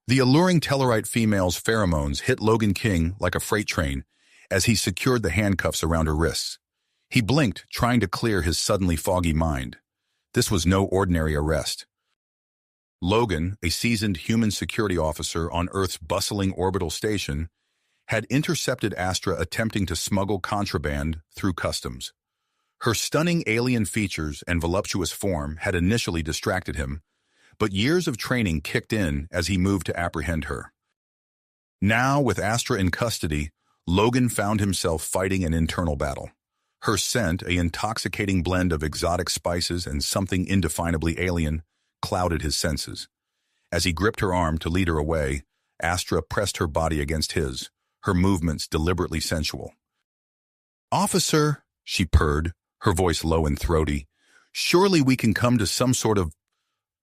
The alluring Tellarite female's pheromones hit Logan King like a freight train as he secured the handcuffs around her wrists. He blinked, trying to clear his suddenly foggy mind. This was no ordinary arrest. Logan, a seasoned human security officer on Earth's bustling orbital station, had intercepted Astra attempting to smuggle contraband through customs. Her stunning alien features and voluptuous form had initially distracted him, but years of training kicked in as he moved to apprehend her. Now, with Astra in custody, Logan found himself fighting an internal battle. Her scent, an intoxicating blend of exotic spices and something indefinably alien, clouded his senses. As he gripped her arm to lead her away, Astra pressed her body against his, her movements deliberately sensual. "Officer," she purred, her voice low and throaty, "surely we can come to some sort of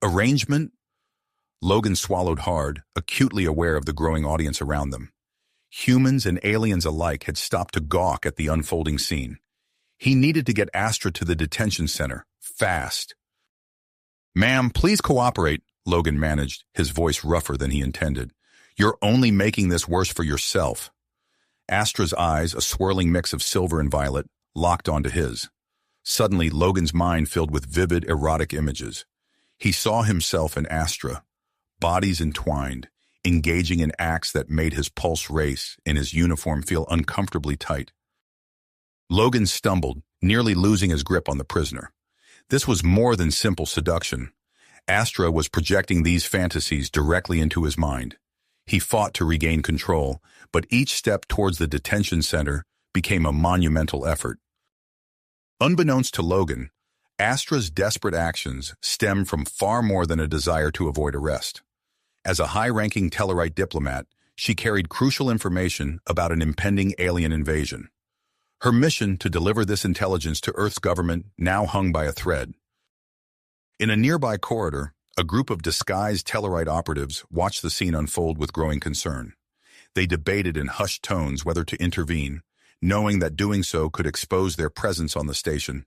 arrangement?" Logan swallowed hard, acutely aware of the growing audience around them. Humans and aliens alike had stopped to gawk at the unfolding scene. He needed to get Astra to the detention center, fast. "Ma'am, please cooperate," Logan managed, his voice rougher than he intended. "You're only making this worse for yourself." Astra's eyes, a swirling mix of silver and violet, locked onto his. Suddenly, Logan's mind filled with vivid, erotic images. He saw himself and Astra, bodies entwined, engaging in acts that made his pulse race and his uniform feel uncomfortably tight. Logan stumbled, nearly losing his grip on the prisoner. This was more than simple seduction. Astra was projecting these fantasies directly into his mind. He fought to regain control, but each step towards the detention center became a monumental effort. Unbeknownst to Logan, Astra's desperate actions stemmed from far more than a desire to avoid arrest. As a high-ranking Tellarite diplomat, she carried crucial information about an impending alien invasion. Her mission to deliver this intelligence to Earth's government now hung by a thread. In a nearby corridor, a group of disguised Tellarite operatives watched the scene unfold with growing concern. They debated in hushed tones whether to intervene, knowing that doing so could expose their presence on the station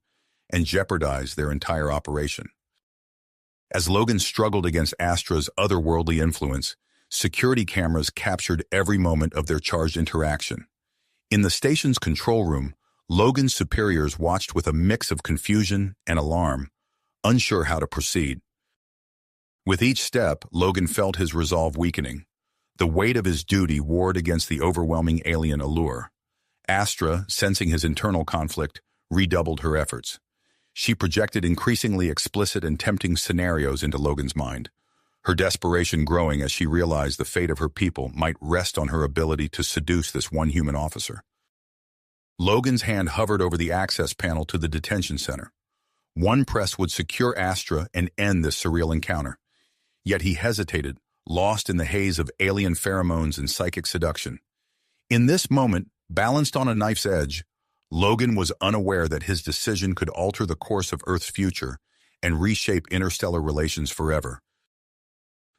and jeopardize their entire operation. As Logan struggled against Astra's otherworldly influence, security cameras captured every moment of their charged interaction. In the station's control room, Logan's superiors watched with a mix of confusion and alarm, unsure how to proceed. With each step, Logan felt his resolve weakening. The weight of his duty warred against the overwhelming alien allure. Astra, sensing his internal conflict, redoubled her efforts. She projected increasingly explicit and tempting scenarios into Logan's mind, her desperation growing as she realized the fate of her people might rest on her ability to seduce this one human officer. Logan's hand hovered over the access panel to the detention center. One press would secure Astra and end this surreal encounter. Yet he hesitated, lost in the haze of alien pheromones and psychic seduction. In this moment, balanced on a knife's edge, Logan was unaware that his decision could alter the course of Earth's future and reshape interstellar relations forever.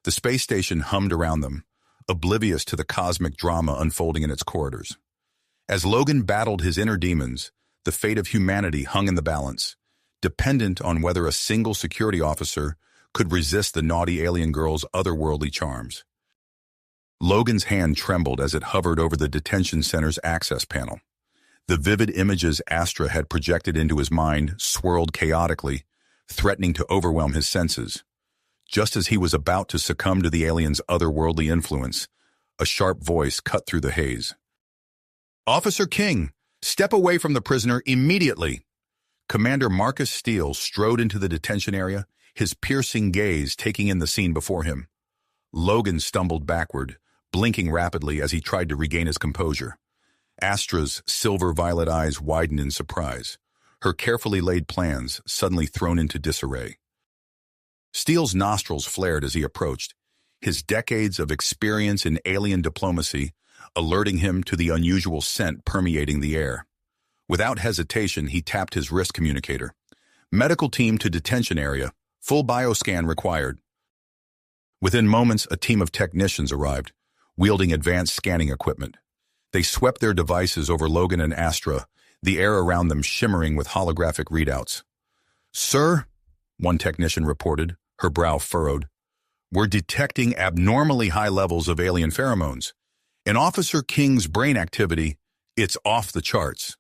The space station hummed around them, oblivious to the cosmic drama unfolding in its corridors. As Logan battled his inner demons, the fate of humanity hung in the balance, dependent on whether a single security officer could resist the naughty alien girl's otherworldly charms. Logan's hand trembled as it hovered over the detention center's access panel. The vivid images Astra had projected into his mind swirled chaotically, threatening to overwhelm his senses. Just as he was about to succumb to the alien's otherworldly influence, a sharp voice cut through the haze. "Officer King, step away from the prisoner immediately!" Commander Marcus Steele strode into the detention area, his piercing gaze taking in the scene before him. Logan stumbled backward, blinking rapidly as he tried to regain his composure. Astra's silver-violet eyes widened in surprise, her carefully laid plans suddenly thrown into disarray. Steele's nostrils flared as he approached, his decades of experience in alien diplomacy alerting him to the unusual scent permeating the air. Without hesitation, he tapped his wrist communicator. "Medical team to detention area. Full bioscan required." Within moments, a team of technicians arrived, wielding advanced scanning equipment. They swept their devices over Logan and Astra, the air around them shimmering with holographic readouts. "Sir," one technician reported, her brow furrowed, we're detecting abnormally high levels of alien pheromones. In Officer King's brain activity, it's off the charts.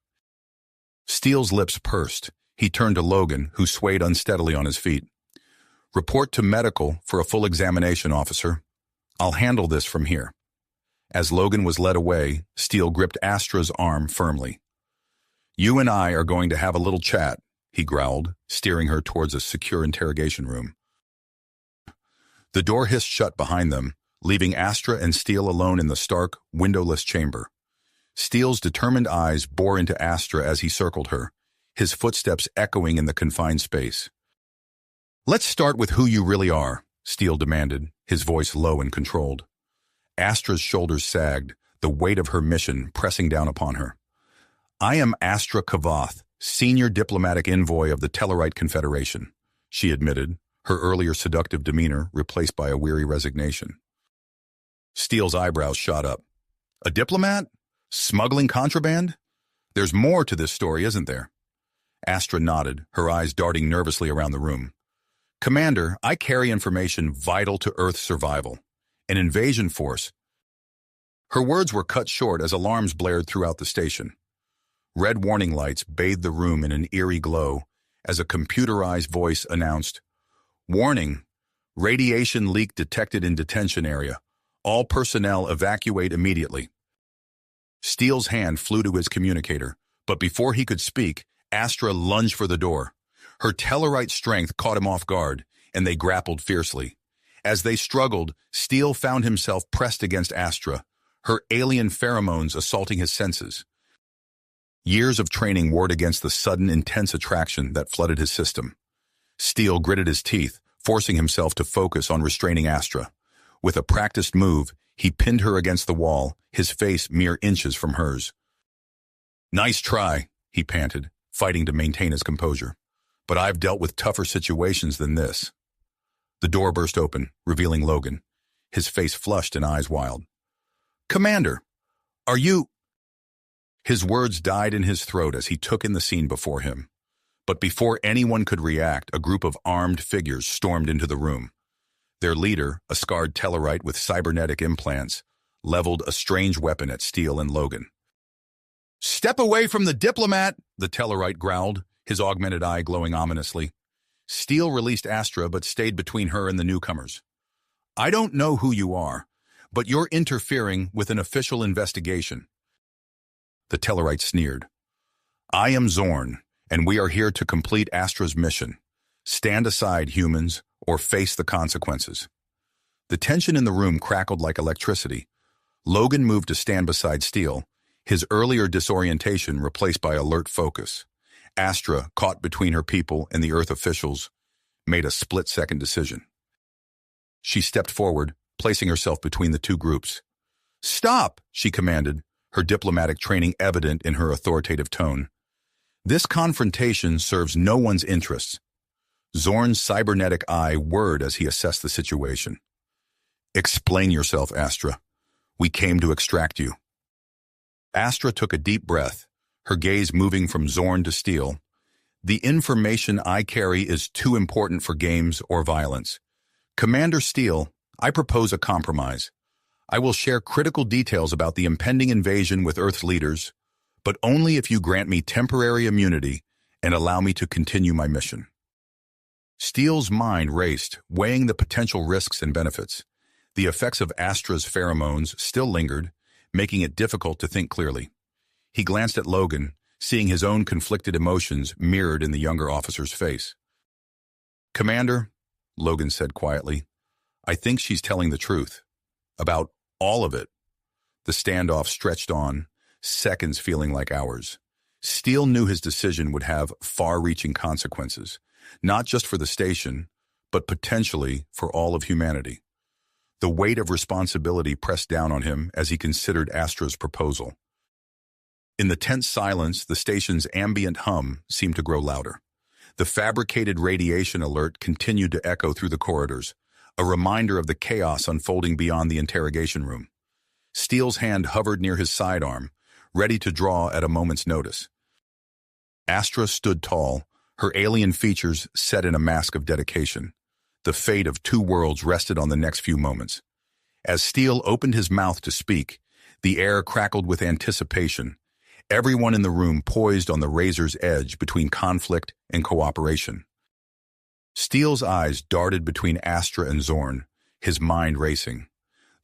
Steele's lips pursed. He turned to Logan, who swayed unsteadily on his feet. Report to medical for a full examination, officer. I'll handle this from here. As Logan was led away, Steele gripped Astra's arm firmly. You and I are going to have a little chat, he growled, steering her towards a secure interrogation room. The door hissed shut behind them, leaving Astra and Steele alone in the stark, windowless chamber. Steele's determined eyes bore into Astra as he circled her, his footsteps echoing in the confined space. Let's start with who you really are, Steele demanded, his voice low and controlled. Astra's shoulders sagged, the weight of her mission pressing down upon her. I am Astra Kavath, senior diplomatic envoy of the Tellarite Confederation, she admitted, her earlier seductive demeanor replaced by a weary resignation. Steele's eyebrows shot up. A diplomat? Smuggling contraband? There's more to this story, isn't there? Astra nodded, her eyes darting nervously around the room. Commander, I carry information vital to Earth's survival. An invasion force. Her words were cut short as alarms blared throughout the station. Red warning lights bathed the room in an eerie glow as a computerized voice announced, Warning! Radiation leak detected in detention area. All personnel evacuate immediately. Steele's hand flew to his communicator, but before he could speak, Astra lunged for the door. Her Tellarite strength caught him off guard, and they grappled fiercely. As they struggled, Steele found himself pressed against Astra, her alien pheromones assaulting his senses. Years of training warred against the sudden, intense attraction that flooded his system. Steele gritted his teeth, forcing himself to focus on restraining Astra. With a practiced move, he pinned her against the wall, his face mere inches from hers. Nice try, he panted, fighting to maintain his composure. But I've dealt with tougher situations than this. The door burst open, revealing Logan, his face flushed and eyes wild. Commander, are you... His words died in his throat as he took in the scene before him. But before anyone could react, a group of armed figures stormed into the room. Their leader, a scarred Tellarite with cybernetic implants, leveled a strange weapon at Steele and Logan. Step away from the diplomat, the Tellarite growled, his augmented eye glowing ominously. Steele released Astra but stayed between her and the newcomers. I don't know who you are, but you're interfering with an official investigation. The Tellarite sneered. I am Zorn, and we are here to complete Astra's mission. Stand aside, humans, or face the consequences. The tension in the room crackled like electricity. Logan moved to stand beside Steele, his earlier disorientation replaced by alert focus. Astra, caught between her people and the Earth officials, made a split-second decision. She stepped forward, placing herself between the two groups. Stop, she commanded, her diplomatic training evident in her authoritative tone. This confrontation serves no one's interests. Zorn's cybernetic eye whirred as he assessed the situation. Explain yourself, Astra. We came to extract you. Astra took a deep breath, her gaze moving from Zorn to Steele. The information I carry is too important for games or violence. Commander Steele, I propose a compromise. I will share critical details about the impending invasion with Earth's leaders, but only if you grant me temporary immunity and allow me to continue my mission. Steele's mind raced, weighing the potential risks and benefits. The effects of Astra's pheromones still lingered, making it difficult to think clearly. He glanced at Logan, seeing his own conflicted emotions mirrored in the younger officer's face. Commander, Logan said quietly, I think she's telling the truth. About all of it. The standoff stretched on, seconds feeling like hours. Steele knew his decision would have far-reaching consequences, not just for the station, but potentially for all of humanity. The weight of responsibility pressed down on him as he considered Astra's proposal. In the tense silence, the station's ambient hum seemed to grow louder. The fabricated radiation alert continued to echo through the corridors, a reminder of the chaos unfolding beyond the interrogation room. Steele's hand hovered near his sidearm, ready to draw at a moment's notice. Astra stood tall, her alien features set in a mask of dedication. The fate of two worlds rested on the next few moments. As Steele opened his mouth to speak, the air crackled with anticipation, everyone in the room poised on the razor's edge between conflict and cooperation. Steele's eyes darted between Astra and Zorn, his mind racing.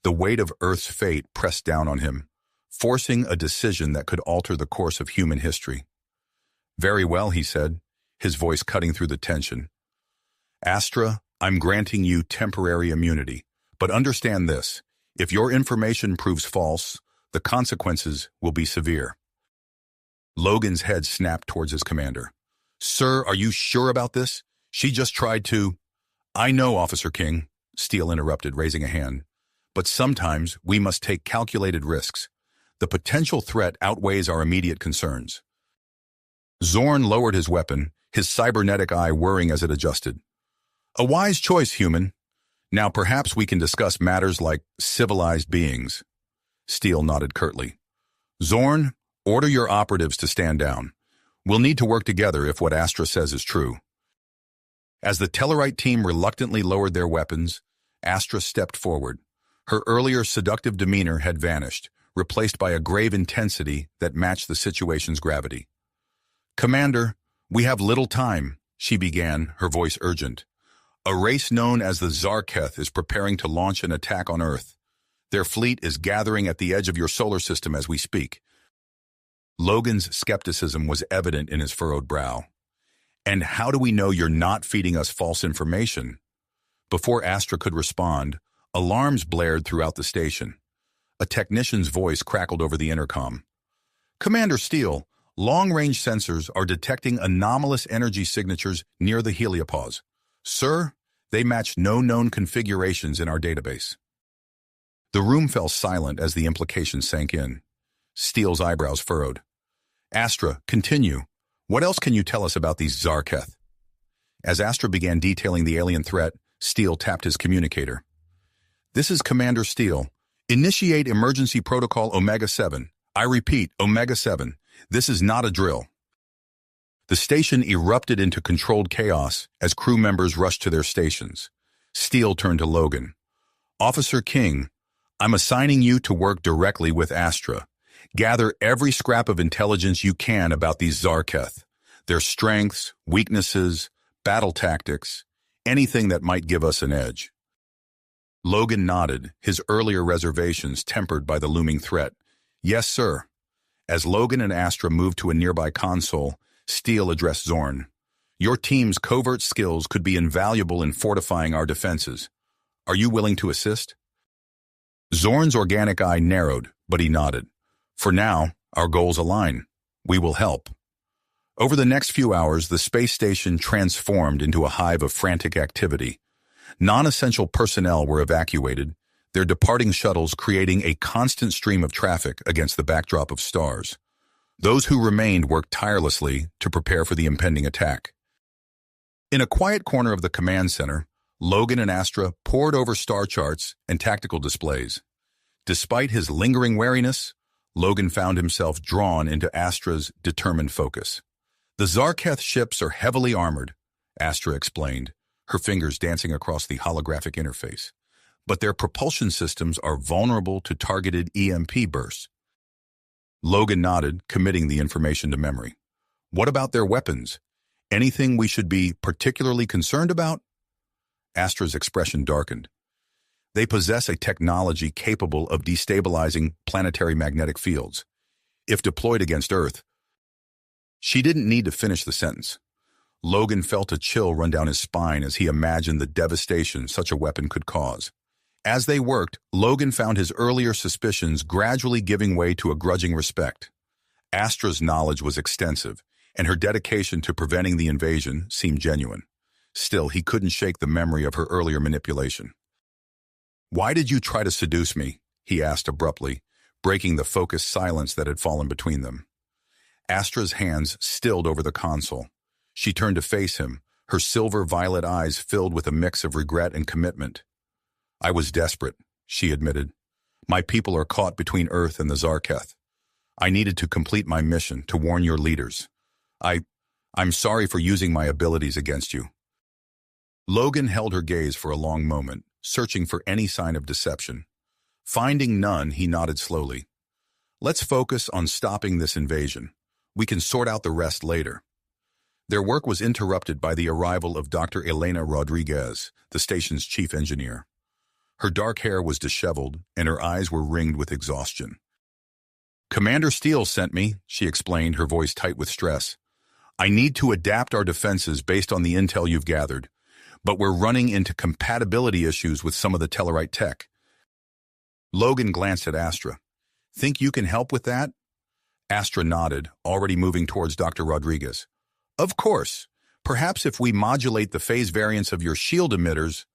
The weight of Earth's fate pressed down on him, forcing a decision that could alter the course of human history. "Very well," he said, his voice cutting through the tension. "Astra, I'm granting you temporary immunity, but understand this. If your information proves false, the consequences will be severe." Logan's head snapped towards his commander. "Sir, are you sure about this? She just tried to—" "I know, Officer King," Steele interrupted, raising a hand. "But sometimes we must take calculated risks. The potential threat outweighs our immediate concerns." Zorn lowered his weapon, his cybernetic eye whirring as it adjusted. "A wise choice, human. Now perhaps we can discuss matters like civilized beings." Steele nodded curtly. "Zorn, order your operatives to stand down. We'll need to work together if what Astra says is true." As the Tellarite team reluctantly lowered their weapons, Astra stepped forward. Her earlier seductive demeanor had vanished, replaced by a grave intensity that matched the situation's gravity. "Commander, we have little time," she began, her voice urgent. "A race known as the Zarketh is preparing to launch an attack on Earth. Their fleet is gathering at the edge of your solar system as we speak." Logan's skepticism was evident in his furrowed brow. "And how do we know you're not feeding us false information?" Before Astra could respond, alarms blared throughout the station. A technician's voice crackled over the intercom. "Commander Steele, long-range sensors are detecting anomalous energy signatures near the heliopause. Sir, they match no known configurations in our database." The room fell silent as the implication sank in. Steele's eyebrows furrowed. "Astra, continue. What else can you tell us about these Zarketh?" As Astra began detailing the alien threat, Steele tapped his communicator. "This is Commander Steele. Initiate emergency protocol Omega-7. I repeat, Omega-7. This is not a drill." The station erupted into controlled chaos as crew members rushed to their stations. Steele turned to Logan. "Officer King, I'm assigning you to work directly with Astra. Gather every scrap of intelligence you can about these Zarketh, their strengths, weaknesses, battle tactics, anything that might give us an edge." Logan nodded, his earlier reservations tempered by the looming threat. "Yes, sir." As Logan and Astra moved to a nearby console, Steele addressed Zorn. "Your team's covert skills could be invaluable in fortifying our defenses. Are you willing to assist?" Zorn's organic eye narrowed, but he nodded. "For now, our goals align. We will help." Over the next few hours, the space station transformed into a hive of frantic activity. Non-essential personnel were evacuated, their departing shuttles creating a constant stream of traffic against the backdrop of stars. Those who remained worked tirelessly to prepare for the impending attack. In a quiet corner of the command center, Logan and Astra pored over star charts and tactical displays. Despite his lingering wariness, Logan found himself drawn into Astra's determined focus. "The Zarketh ships are heavily armored," Astra explained, her fingers dancing across the holographic interface. "But their propulsion systems are vulnerable to targeted EMP bursts." Logan nodded, committing the information to memory. "What about their weapons? Anything we should be particularly concerned about?" Astra's expression darkened. "They possess a technology capable of destabilizing planetary magnetic fields. If deployed against Earth—" She didn't need to finish the sentence. Logan felt a chill run down his spine as he imagined the devastation such a weapon could cause. As they worked, Logan found his earlier suspicions gradually giving way to a grudging respect. Astra's knowledge was extensive, and her dedication to preventing the invasion seemed genuine. Still, he couldn't shake the memory of her earlier manipulation. "Why did you try to seduce me?" he asked abruptly, breaking the focused silence that had fallen between them. Astra's hands stilled over the console. She turned to face him, her silver-violet eyes filled with a mix of regret and commitment. "I was desperate," she admitted. "My people are caught between Earth and the Zarketh. I needed to complete my mission, to warn your leaders. I'm sorry for using my abilities against you." Logan held her gaze for a long moment, searching for any sign of deception. Finding none, he nodded slowly. Let's focus on stopping this invasion. We can sort out the rest later. Their work was interrupted by the arrival of Dr. Elena Rodriguez, the station's chief engineer. Her dark hair was disheveled, and her eyes were ringed with exhaustion. Commander Steele sent me, she explained, her voice tight with stress. I need to adapt our defenses based on the intel you've gathered, but we're running into compatibility issues with some of the Tellarite tech. Logan glanced at Astra. Think you can help with that? Astra nodded, already moving towards Dr. Rodriguez. Of course. Perhaps if we modulate the phase variance of your shield emitters.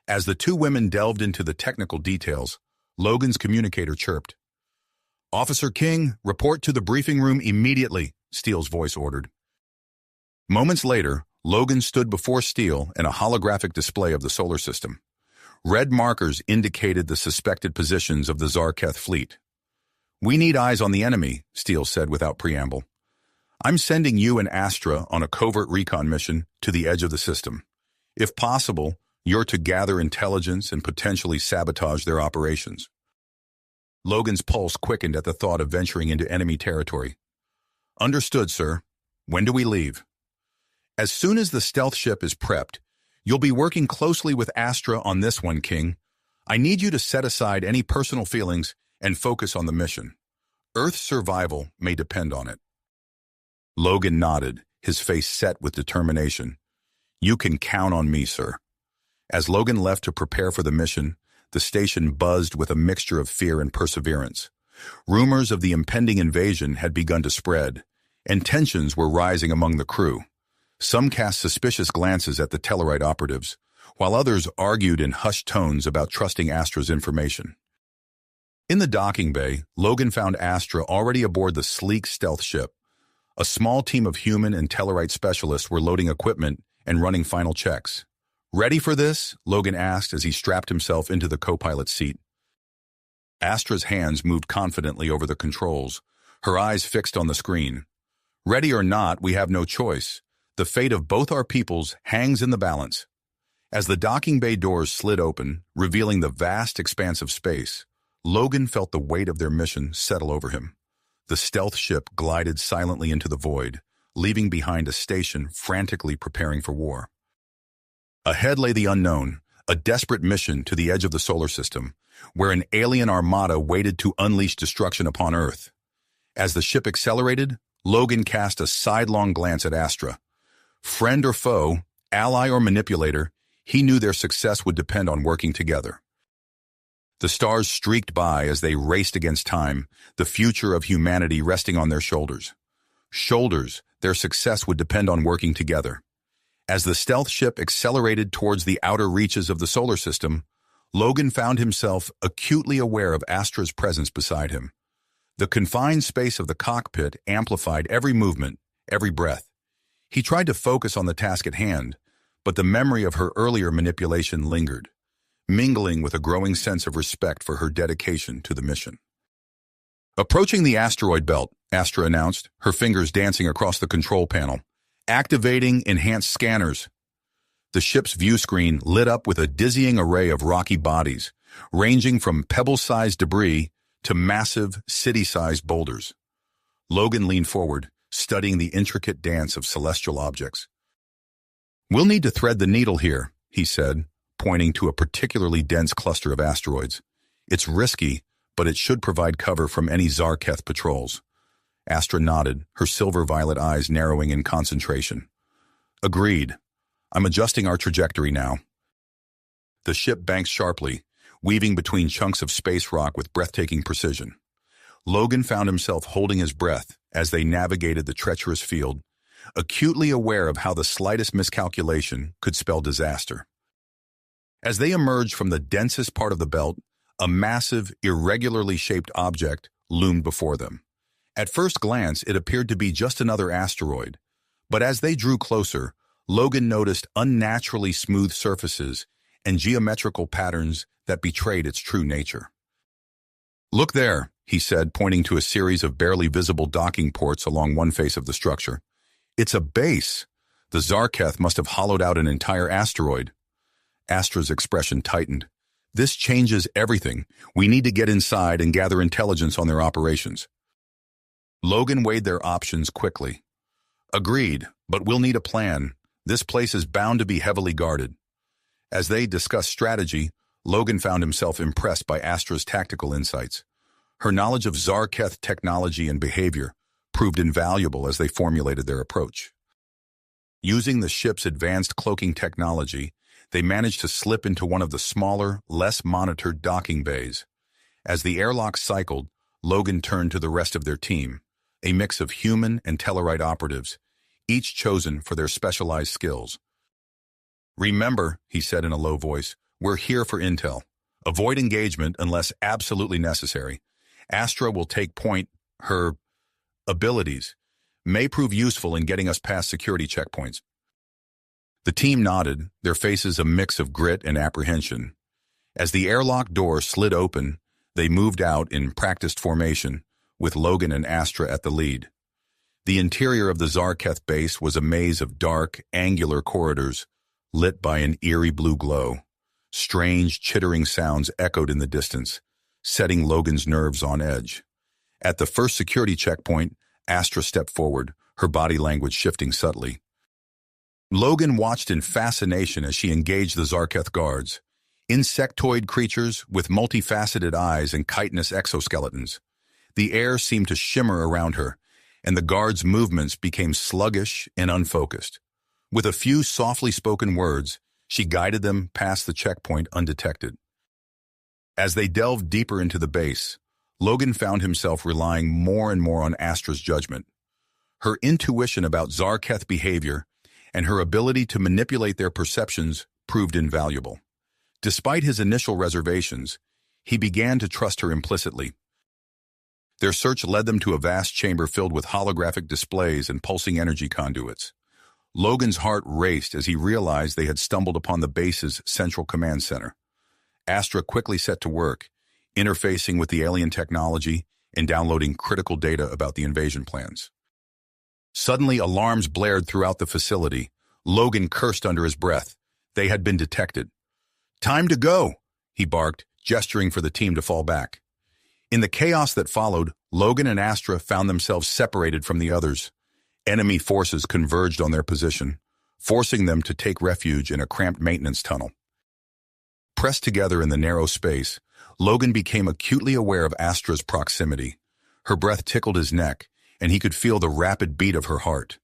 As the two women delved into the technical details, Logan's communicator chirped. Officer King, report to the briefing room immediately, Steele's voice ordered. Moments later, Logan stood before Steele in a holographic display of the solar system. Red markers indicated the suspected positions of the Zarketh fleet. We need eyes on the enemy, Steele said without preamble. I'm sending you and Astra on a covert recon mission to the edge of the system. If possible, you're to gather intelligence and potentially sabotage their operations. Logan's pulse quickened at the thought of venturing into enemy territory. Understood, sir. When do we leave? As soon as the stealth ship is prepped, you'll be working closely with Astra on this one, King. I need you to set aside any personal feelings and focus on the mission. Earth's survival may depend on it. Logan nodded, his face set with determination. You can count on me, sir. As Logan left to prepare for the mission, the station buzzed with a mixture of fear and perseverance. Rumors of the impending invasion had begun to spread, and tensions were rising among the crew. Some cast suspicious glances at the Tellarite operatives, while others argued in hushed tones about trusting Astra's information. In the docking bay, Logan found Astra already aboard the sleek stealth ship. A small team of human and Tellarite specialists were loading equipment and running final checks. Ready for this? Logan asked as he strapped himself into the co-pilot's seat. Astra's hands moved confidently over the controls, her eyes fixed on the screen. Ready or not, we have no choice. The fate of both our peoples hangs in the balance. As the docking bay doors slid open, revealing the vast expanse of space, Logan felt the weight of their mission settle over him. The stealth ship glided silently into the void, leaving behind a station frantically preparing for war. Ahead lay the unknown, a desperate mission to the edge of the solar system, where an alien armada waited to unleash destruction upon Earth. As the ship accelerated, Logan cast a sidelong glance at Astra. Friend or foe, ally or manipulator, he knew their success would depend on working together. The stars streaked by as they raced against time, the future of humanity resting on their shoulders. Shoulders, their success would depend on working together. As the stealth ship accelerated towards the outer reaches of the solar system, Logan found himself acutely aware of Astra's presence beside him. The confined space of the cockpit amplified every movement, every breath. He tried to focus on the task at hand, but the memory of her earlier manipulation lingered, mingling with a growing sense of respect for her dedication to the mission. Approaching the asteroid belt, Astra announced, her fingers dancing across the control panel. Activating enhanced scanners. The ship's view screen lit up with a dizzying array of rocky bodies, ranging from pebble-sized debris to massive, city-sized boulders. Logan leaned forward, studying the intricate dance of celestial objects. We'll need to thread the needle here, he said, pointing to a particularly dense cluster of asteroids. It's risky, but it should provide cover from any Zarketh patrols. Astra nodded, her silver-violet eyes narrowing in concentration. Agreed. I'm adjusting our trajectory now. The ship banked sharply, weaving between chunks of space rock with breathtaking precision. Logan found himself holding his breath as they navigated the treacherous field, acutely aware of how the slightest miscalculation could spell disaster. As they emerged from the densest part of the belt, a massive, irregularly shaped object loomed before them. At first glance, it appeared to be just another asteroid, but as they drew closer, Logan noticed unnaturally smooth surfaces and geometrical patterns that betrayed its true nature. Look there, he said, pointing to a series of barely visible docking ports along one face of the structure. It's a base. The Zarketh must have hollowed out an entire asteroid. Astra's expression tightened. This changes everything. We need to get inside and gather intelligence on their operations. Logan weighed their options quickly. Agreed, but we'll need a plan. This place is bound to be heavily guarded. As they discussed strategy, Logan found himself impressed by Astra's tactical insights. Her knowledge of Zarketh technology and behavior proved invaluable as they formulated their approach. Using the ship's advanced cloaking technology, they managed to slip into one of the smaller, less monitored docking bays. As the airlock cycled, Logan turned to the rest of their team, a mix of human and Tellarite operatives, each chosen for their specialized skills. "Remember," he said in a low voice, "we're here for intel. Avoid engagement unless absolutely necessary. Astra will take point. Her abilities may prove useful in getting us past security checkpoints." The team nodded, their faces a mix of grit and apprehension. As the airlock door slid open, they moved out in practiced formation, with Logan and Astra at the lead. The interior of the Zarketh base was a maze of dark, angular corridors, lit by an eerie blue glow. Strange, chittering sounds echoed in the distance, setting Logan's nerves on edge. At the first security checkpoint, Astra stepped forward, her body language shifting subtly. Logan watched in fascination as she engaged the Zarketh guards, insectoid creatures with multifaceted eyes and chitinous exoskeletons. The air seemed to shimmer around her, and the guards' movements became sluggish and unfocused. With a few softly spoken words, she guided them past the checkpoint undetected. As they delved deeper into the base, Logan found himself relying more and more on Astra's judgment. Her intuition about Zarketh behavior and her ability to manipulate their perceptions proved invaluable. Despite his initial reservations, he began to trust her implicitly. Their search led them to a vast chamber filled with holographic displays and pulsing energy conduits. Logan's heart raced as he realized they had stumbled upon the base's central command center. Astra quickly set to work, interfacing with the alien technology and downloading critical data about the invasion plans. Suddenly, alarms blared throughout the facility. Logan cursed under his breath. They had been detected. "Time to go," he barked, gesturing for the team to fall back. In the chaos that followed, Logan and Astra found themselves separated from the others. Enemy forces converged on their position, forcing them to take refuge in a cramped maintenance tunnel. Pressed together in the narrow space, Logan became acutely aware of Astra's proximity. Her breath tickled his neck, and he could feel the rapid beat of her heart.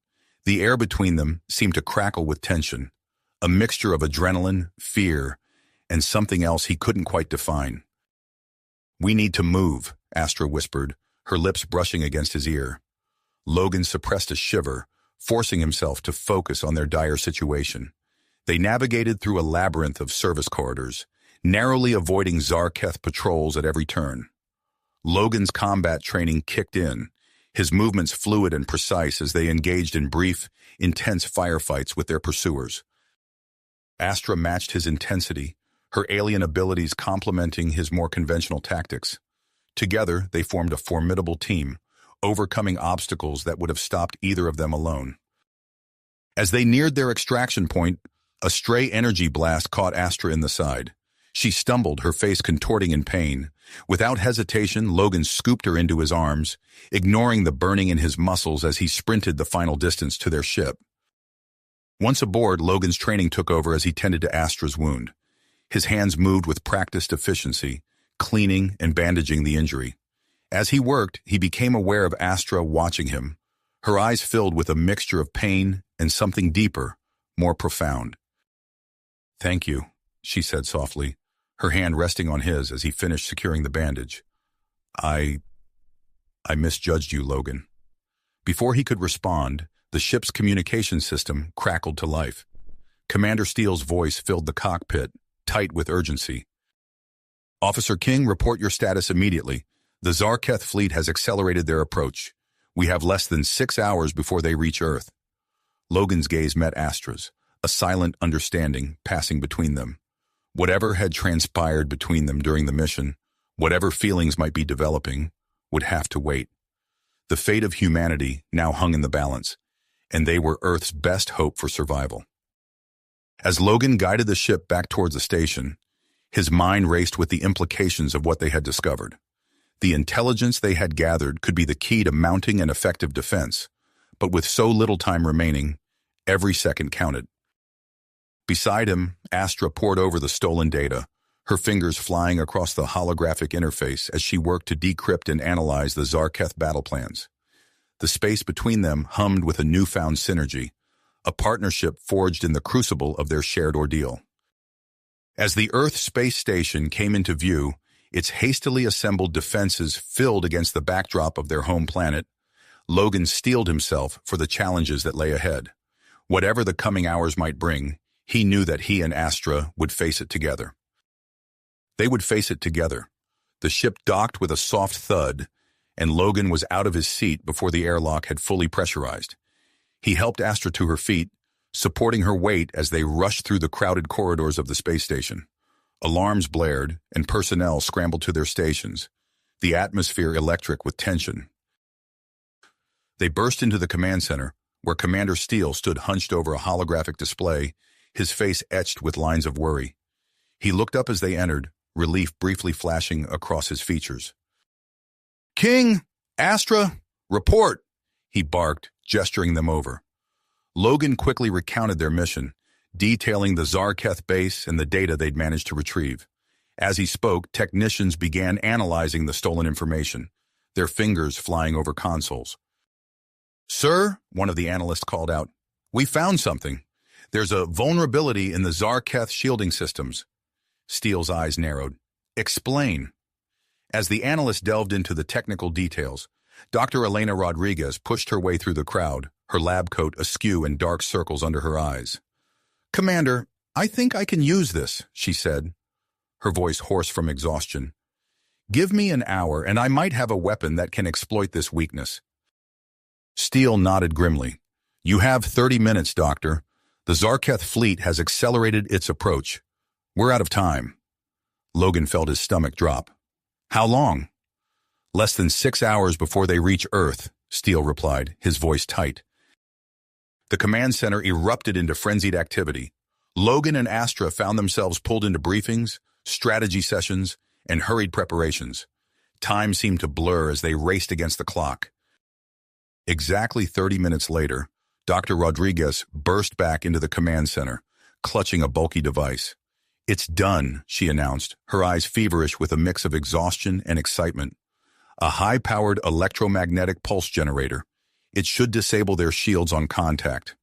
The air between them seemed to crackle with tension, a mixture of adrenaline, fear, and something else he couldn't quite define. "We need to move," Astra whispered, her lips brushing against his ear. Logan suppressed a shiver, forcing himself to focus on their dire situation. They navigated through a labyrinth of service corridors, narrowly avoiding Zarketh patrols at every turn. Logan's combat training kicked in, his movements fluid and precise as they engaged in brief, intense firefights with their pursuers. Astra matched his intensity, her alien abilities complementing his more conventional tactics. Together, they formed a formidable team, overcoming obstacles that would have stopped either of them alone. As they neared their extraction point, a stray energy blast caught Astra in the side. She stumbled, her face contorting in pain. Without hesitation, Logan scooped her into his arms, ignoring the burning in his muscles as he sprinted the final distance to their ship. Once aboard, Logan's training took over as he tended to Astra's wound. His hands moved with practiced efficiency, cleaning and bandaging the injury. As he worked, he became aware of Astra watching him, her eyes filled with a mixture of pain and something deeper, more profound. "Thank you," she said softly, her hand resting on his as he finished securing the bandage. I misjudged you, Logan." Before he could respond, the ship's communication system crackled to life. Commander Steele's voice filled the cockpit, tight with urgency. "Officer King, report your status immediately. The Zarketh fleet has accelerated their approach. We have less than 6 hours before they reach Earth." Logan's gaze met Astra's, a silent understanding passing between them. Whatever had transpired between them during the mission, whatever feelings might be developing, would have to wait. The fate of humanity now hung in the balance, and they were Earth's best hope for survival. As Logan guided the ship back towards the station, his mind raced with the implications of what they had discovered. The intelligence they had gathered could be the key to mounting an effective defense, but with so little time remaining, every second counted. Beside him, Astra pored over the stolen data, her fingers flying across the holographic interface as she worked to decrypt and analyze the Zarketh battle plans. The space between them hummed with a newfound synergy, a partnership forged in the crucible of their shared ordeal. As the Earth space station came into view, its hastily assembled defenses filled against the backdrop of their home planet, Logan steeled himself for the challenges that lay ahead. Whatever the coming hours might bring, he knew that he and Astra would face it together. They would face it together. The ship docked with a soft thud, and Logan was out of his seat before the airlock had fully pressurized. He helped Astra to her feet, supporting her weight as they rushed through the crowded corridors of the space station. Alarms blared, and personnel scrambled to their stations, the atmosphere electric with tension. They burst into the command center, where Commander Steele stood hunched over a holographic display, his face etched with lines of worry. He looked up as they entered, relief briefly flashing across his features. "King! Astra! Report!" he barked, gesturing them over. Logan quickly recounted their mission, detailing the Zarketh base and the data they'd managed to retrieve. As he spoke, technicians began analyzing the stolen information, their fingers flying over consoles. "Sir," one of the analysts called out, "we found something. There's a vulnerability in the Zarketh shielding systems." Steele's eyes narrowed. "Explain." As the analyst delved into the technical details, Dr. Elena Rodriguez pushed her way through the crowd, her lab coat askew and dark circles under her eyes. "Commander, I think I can use this," she said, her voice hoarse from exhaustion. "Give me an hour and I might have a weapon that can exploit this weakness." Steele nodded grimly. "You have 30 minutes, Doctor. The Zarketh fleet has accelerated its approach. We're out of time." Logan felt his stomach drop. "How long?" "Less than 6 hours before they reach Earth," Steele replied, his voice tight. The command center erupted into frenzied activity. Logan and Astra found themselves pulled into briefings, strategy sessions, and hurried preparations. Time seemed to blur as they raced against the clock. Exactly 30 minutes later, Dr. Rodriguez burst back into the command center, clutching a bulky device. "It's done," she announced, her eyes feverish with a mix of exhaustion and excitement. "A high-powered electromagnetic pulse generator. It should disable their shields on contact."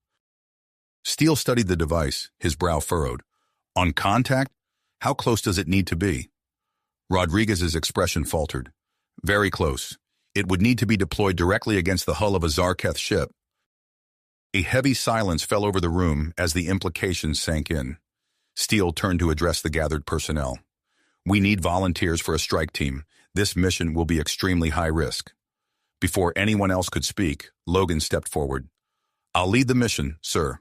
Steele studied the device, his brow furrowed. "On contact? How close does it need to be?" Rodriguez's expression faltered. "Very close. It would need to be deployed directly against the hull of a Zarketh ship." A heavy silence fell over the room as the implications sank in. Steele turned to address the gathered personnel. "We need volunteers for a strike team. This mission will be extremely high risk." Before anyone else could speak, Logan stepped forward. "I'll lead the mission, sir."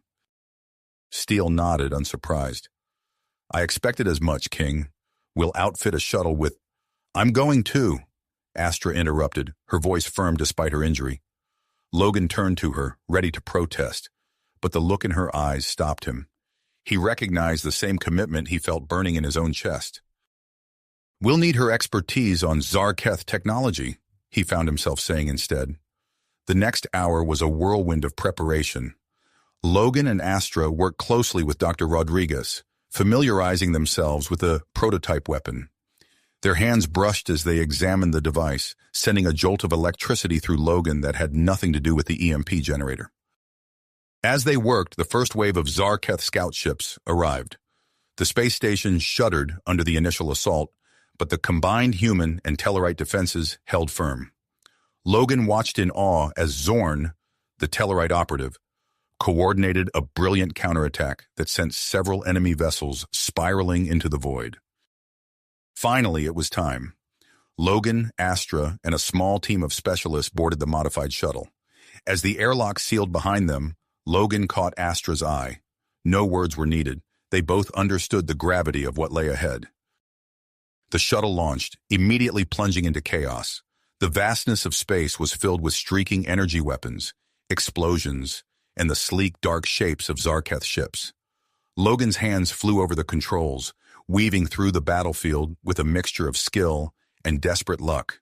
Steele nodded, unsurprised. "I expected as much, King. We'll outfit a shuttle with—" "I'm going too," Astra interrupted, her voice firm despite her injury. Logan turned to her, ready to protest, but the look in her eyes stopped him. He recognized the same commitment he felt burning in his own chest. "We'll need her expertise on Zarketh technology," he found himself saying instead. The next hour was a whirlwind of preparation. Logan and Astra worked closely with Dr. Rodriguez, familiarizing themselves with the prototype weapon. Their hands brushed as they examined the device, sending a jolt of electricity through Logan that had nothing to do with the EMP generator. As they worked, the first wave of Zarketh scout ships arrived. The space station shuddered under the initial assault, but the combined human and Tellarite defenses held firm. Logan watched in awe as Zorn, the Tellarite operative, coordinated a brilliant counterattack that sent several enemy vessels spiraling into the void. Finally, it was time. Logan, Astra, and a small team of specialists boarded the modified shuttle. As the airlock sealed behind them, Logan caught Astra's eye. No words were needed. They both understood the gravity of what lay ahead. The shuttle launched, immediately plunging into chaos. The vastness of space was filled with streaking energy weapons, explosions, and the sleek, dark shapes of Zarketh ships. Logan's hands flew over the controls, weaving through the battlefield with a mixture of skill and desperate luck.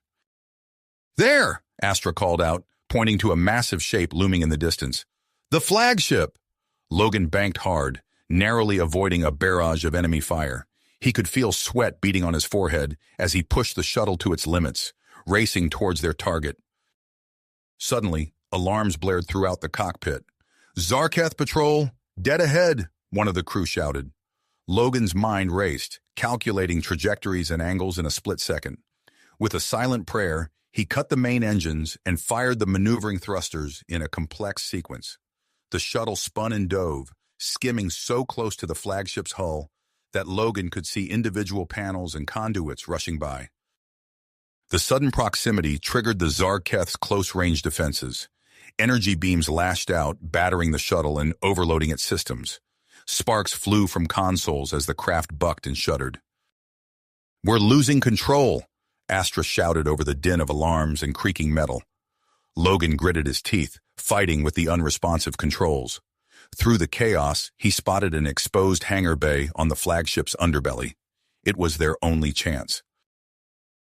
"There!" Astra called out, pointing to a massive shape looming in the distance. "The Flagship!" Logan banked hard, narrowly avoiding a barrage of enemy fire. He could feel sweat beating on his forehead as he pushed the shuttle to its limits, racing towards their target. Suddenly, alarms blared throughout the cockpit. "Zarketh Patrol, dead ahead!" one of the crew shouted. Logan's mind raced, calculating trajectories and angles in a split second. With a silent prayer, he cut the main engines and fired the maneuvering thrusters in a complex sequence. The shuttle spun and dove, skimming so close to the flagship's hull that Logan could see individual panels and conduits rushing by. The sudden proximity triggered the Zarketh's close-range defenses. Energy beams lashed out, battering the shuttle and overloading its systems. Sparks flew from consoles as the craft bucked and shuddered. "We're losing control," Astra shouted over the din of alarms and creaking metal. Logan gritted his teeth, fighting with the unresponsive controls. Through the chaos, he spotted an exposed hangar bay on the flagship's underbelly. It was their only chance.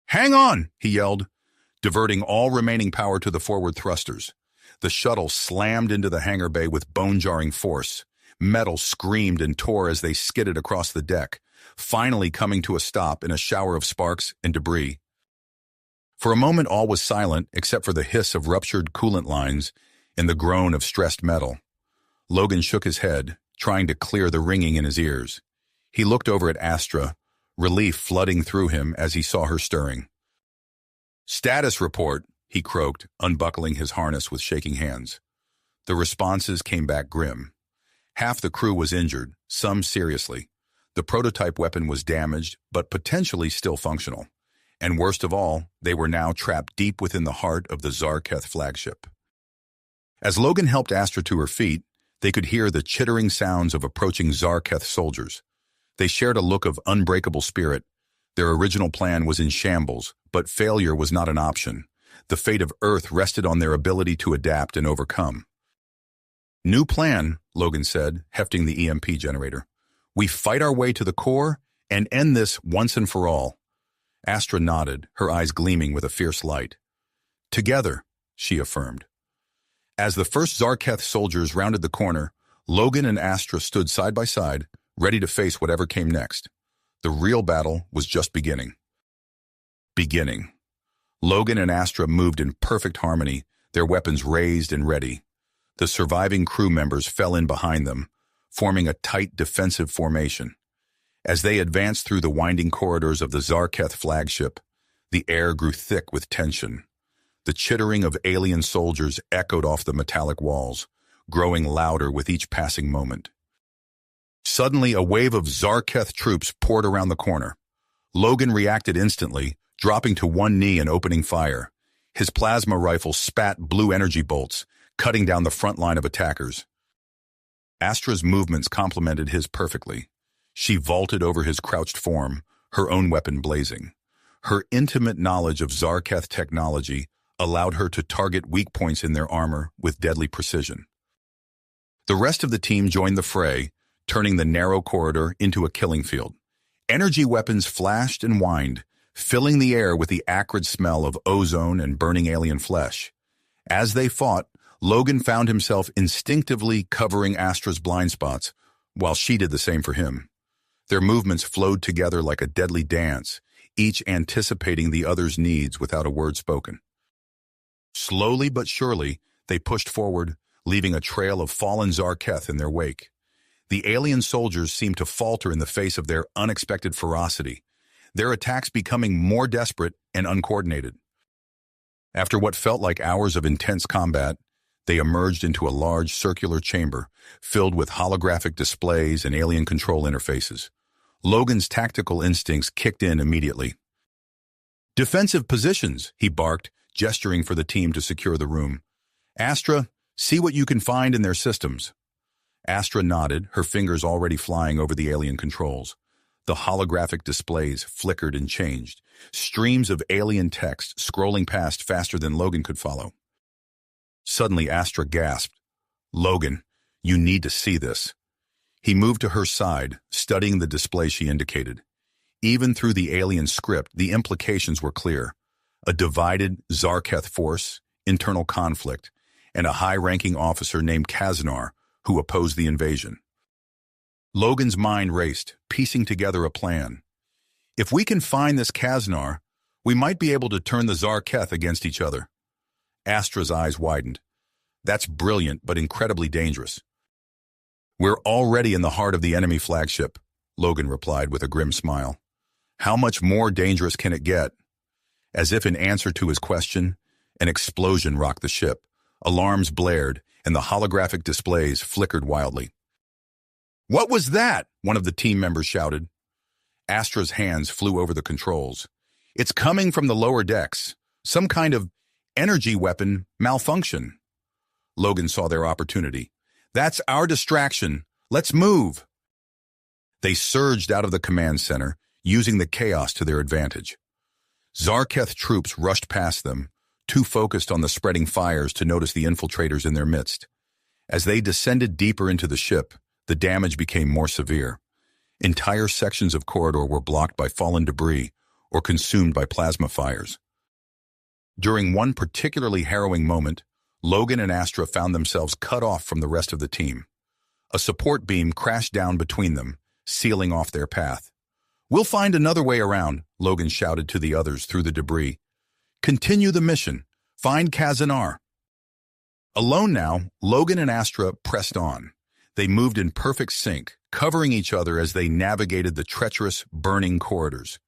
"Hang on!" he yelled, diverting all remaining power to the forward thrusters. The shuttle slammed into the hangar bay with bone-jarring force. Metal screamed and tore as they skidded across the deck, finally coming to a stop in a shower of sparks and debris. For a moment, all was silent except for the hiss of ruptured coolant lines and the groan of stressed metal. Logan shook his head, trying to clear the ringing in his ears. He looked over at Astra, relief flooding through him as he saw her stirring. "Status report," he croaked, unbuckling his harness with shaking hands. The responses came back grim. Half the crew was injured, some seriously. The prototype weapon was damaged, but potentially still functional. And worst of all, they were now trapped deep within the heart of the Zarketh flagship. As Logan helped Astra to her feet, they could hear the chittering sounds of approaching Zarketh soldiers. They shared a look of unbreakable spirit. Their original plan was in shambles, but failure was not an option. The fate of Earth rested on their ability to adapt and overcome. "New plan," Logan said, hefting the EMP generator. "We fight our way to the core and end this once and for all." Astra nodded, her eyes gleaming with a fierce light. "Together," she affirmed. As the first Zarketh soldiers rounded the corner, Logan and Astra stood side by side, ready to face whatever came next. The real battle was just beginning. Logan and Astra moved in perfect harmony, their weapons raised and ready. The surviving crew members fell in behind them, forming a tight defensive formation. As they advanced through the winding corridors of the Zarketh flagship, the air grew thick with tension. The chittering of alien soldiers echoed off the metallic walls, growing louder with each passing moment. Suddenly, a wave of Zarketh troops poured around the corner. Logan reacted instantly, dropping to one knee and opening fire. His plasma rifle spat blue energy bolts, cutting down the front line of attackers. Astra's movements complemented his perfectly. She vaulted over his crouched form, her own weapon blazing. Her intimate knowledge of Zarketh technology allowed her to target weak points in their armor with deadly precision. The rest of the team joined the fray, turning the narrow corridor into a killing field. Energy weapons flashed and whined, filling the air with the acrid smell of ozone and burning alien flesh. As they fought, Logan found himself instinctively covering Astra's blind spots, while she did the same for him. Their movements flowed together like a deadly dance, each anticipating the other's needs without a word spoken. Slowly but surely, they pushed forward, leaving a trail of fallen Zarketh in their wake. The alien soldiers seemed to falter in the face of their unexpected ferocity, their attacks becoming more desperate and uncoordinated. After what felt like hours of intense combat, they emerged into a large circular chamber filled with holographic displays and alien control interfaces. Logan's tactical instincts kicked in immediately. "Defensive positions," he barked, gesturing for the team to secure the room. "Astra, see what you can find in their systems." Astra nodded, her fingers already flying over the alien controls. The holographic displays flickered and changed, streams of alien text scrolling past faster than Logan could follow. Suddenly, Astra gasped. Logan, you need to see this. He moved to her side, studying the display she indicated. Even through the alien script, the implications were clear. A divided Zarketh force, internal conflict, and a high-ranking officer named Kaznar who opposed the invasion. Logan's mind raced, piecing together a plan. If we can find this Kaznar, we might be able to turn the Zarketh against each other. Astra's eyes widened. That's brilliant, but incredibly dangerous. We're already in the heart of the enemy flagship, Logan replied with a grim smile. How much more dangerous can it get? As if in answer to his question, an explosion rocked the ship. Alarms blared, and the holographic displays flickered wildly. What was that? One of the team members shouted. Astra's hands flew over the controls. It's coming from the lower decks. Some kind of energy weapon malfunction. Logan saw their opportunity. That's our distraction. Let's move. They surged out of the command center, using the chaos to their advantage. Zarketh troops rushed past them, too focused on the spreading fires to notice the infiltrators in their midst. As they descended deeper into the ship, the damage became more severe. Entire sections of corridor were blocked by fallen debris or consumed by plasma fires. During one particularly harrowing moment, Logan and Astra found themselves cut off from the rest of the team. A support beam crashed down between them, sealing off their path. We'll find another way around, Logan shouted to the others through the debris. Continue the mission. Find Kaznar. Alone now, Logan and Astra pressed on. They moved in perfect sync, covering each other as they navigated the treacherous, burning corridors.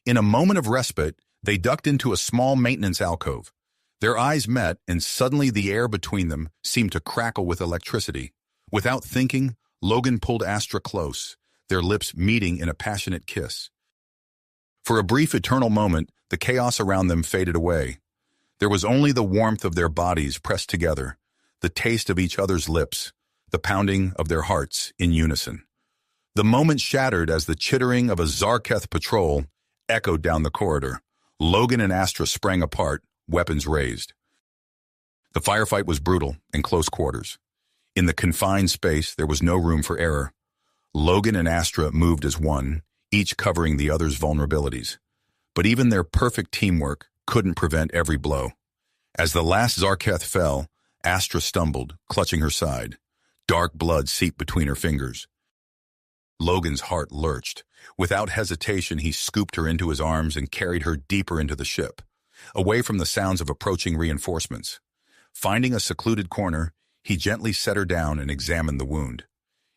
In a moment of respite, they ducked into a small maintenance alcove. Their eyes met, and suddenly the air between them seemed to crackle with electricity. Without thinking, Logan pulled Astra close, their lips meeting in a passionate kiss. For a brief eternal moment, the chaos around them faded away. There was only the warmth of their bodies pressed together, the taste of each other's lips, the pounding of their hearts in unison. The moment shattered as the chittering of a Zarketh patrol echoed down the corridor. Logan and Astra sprang apart, weapons raised. The firefight was brutal and close quarters. In the confined space, there was no room for error. Logan and Astra moved as one, each covering the other's vulnerabilities. But even their perfect teamwork couldn't prevent every blow. As the last Zarketh fell, Astra stumbled, clutching her side. Dark blood seeped between her fingers. Logan's heart lurched. Without hesitation, he scooped her into his arms and carried her deeper into the ship, away from the sounds of approaching reinforcements. Finding a secluded corner, he gently set her down and examined the wound.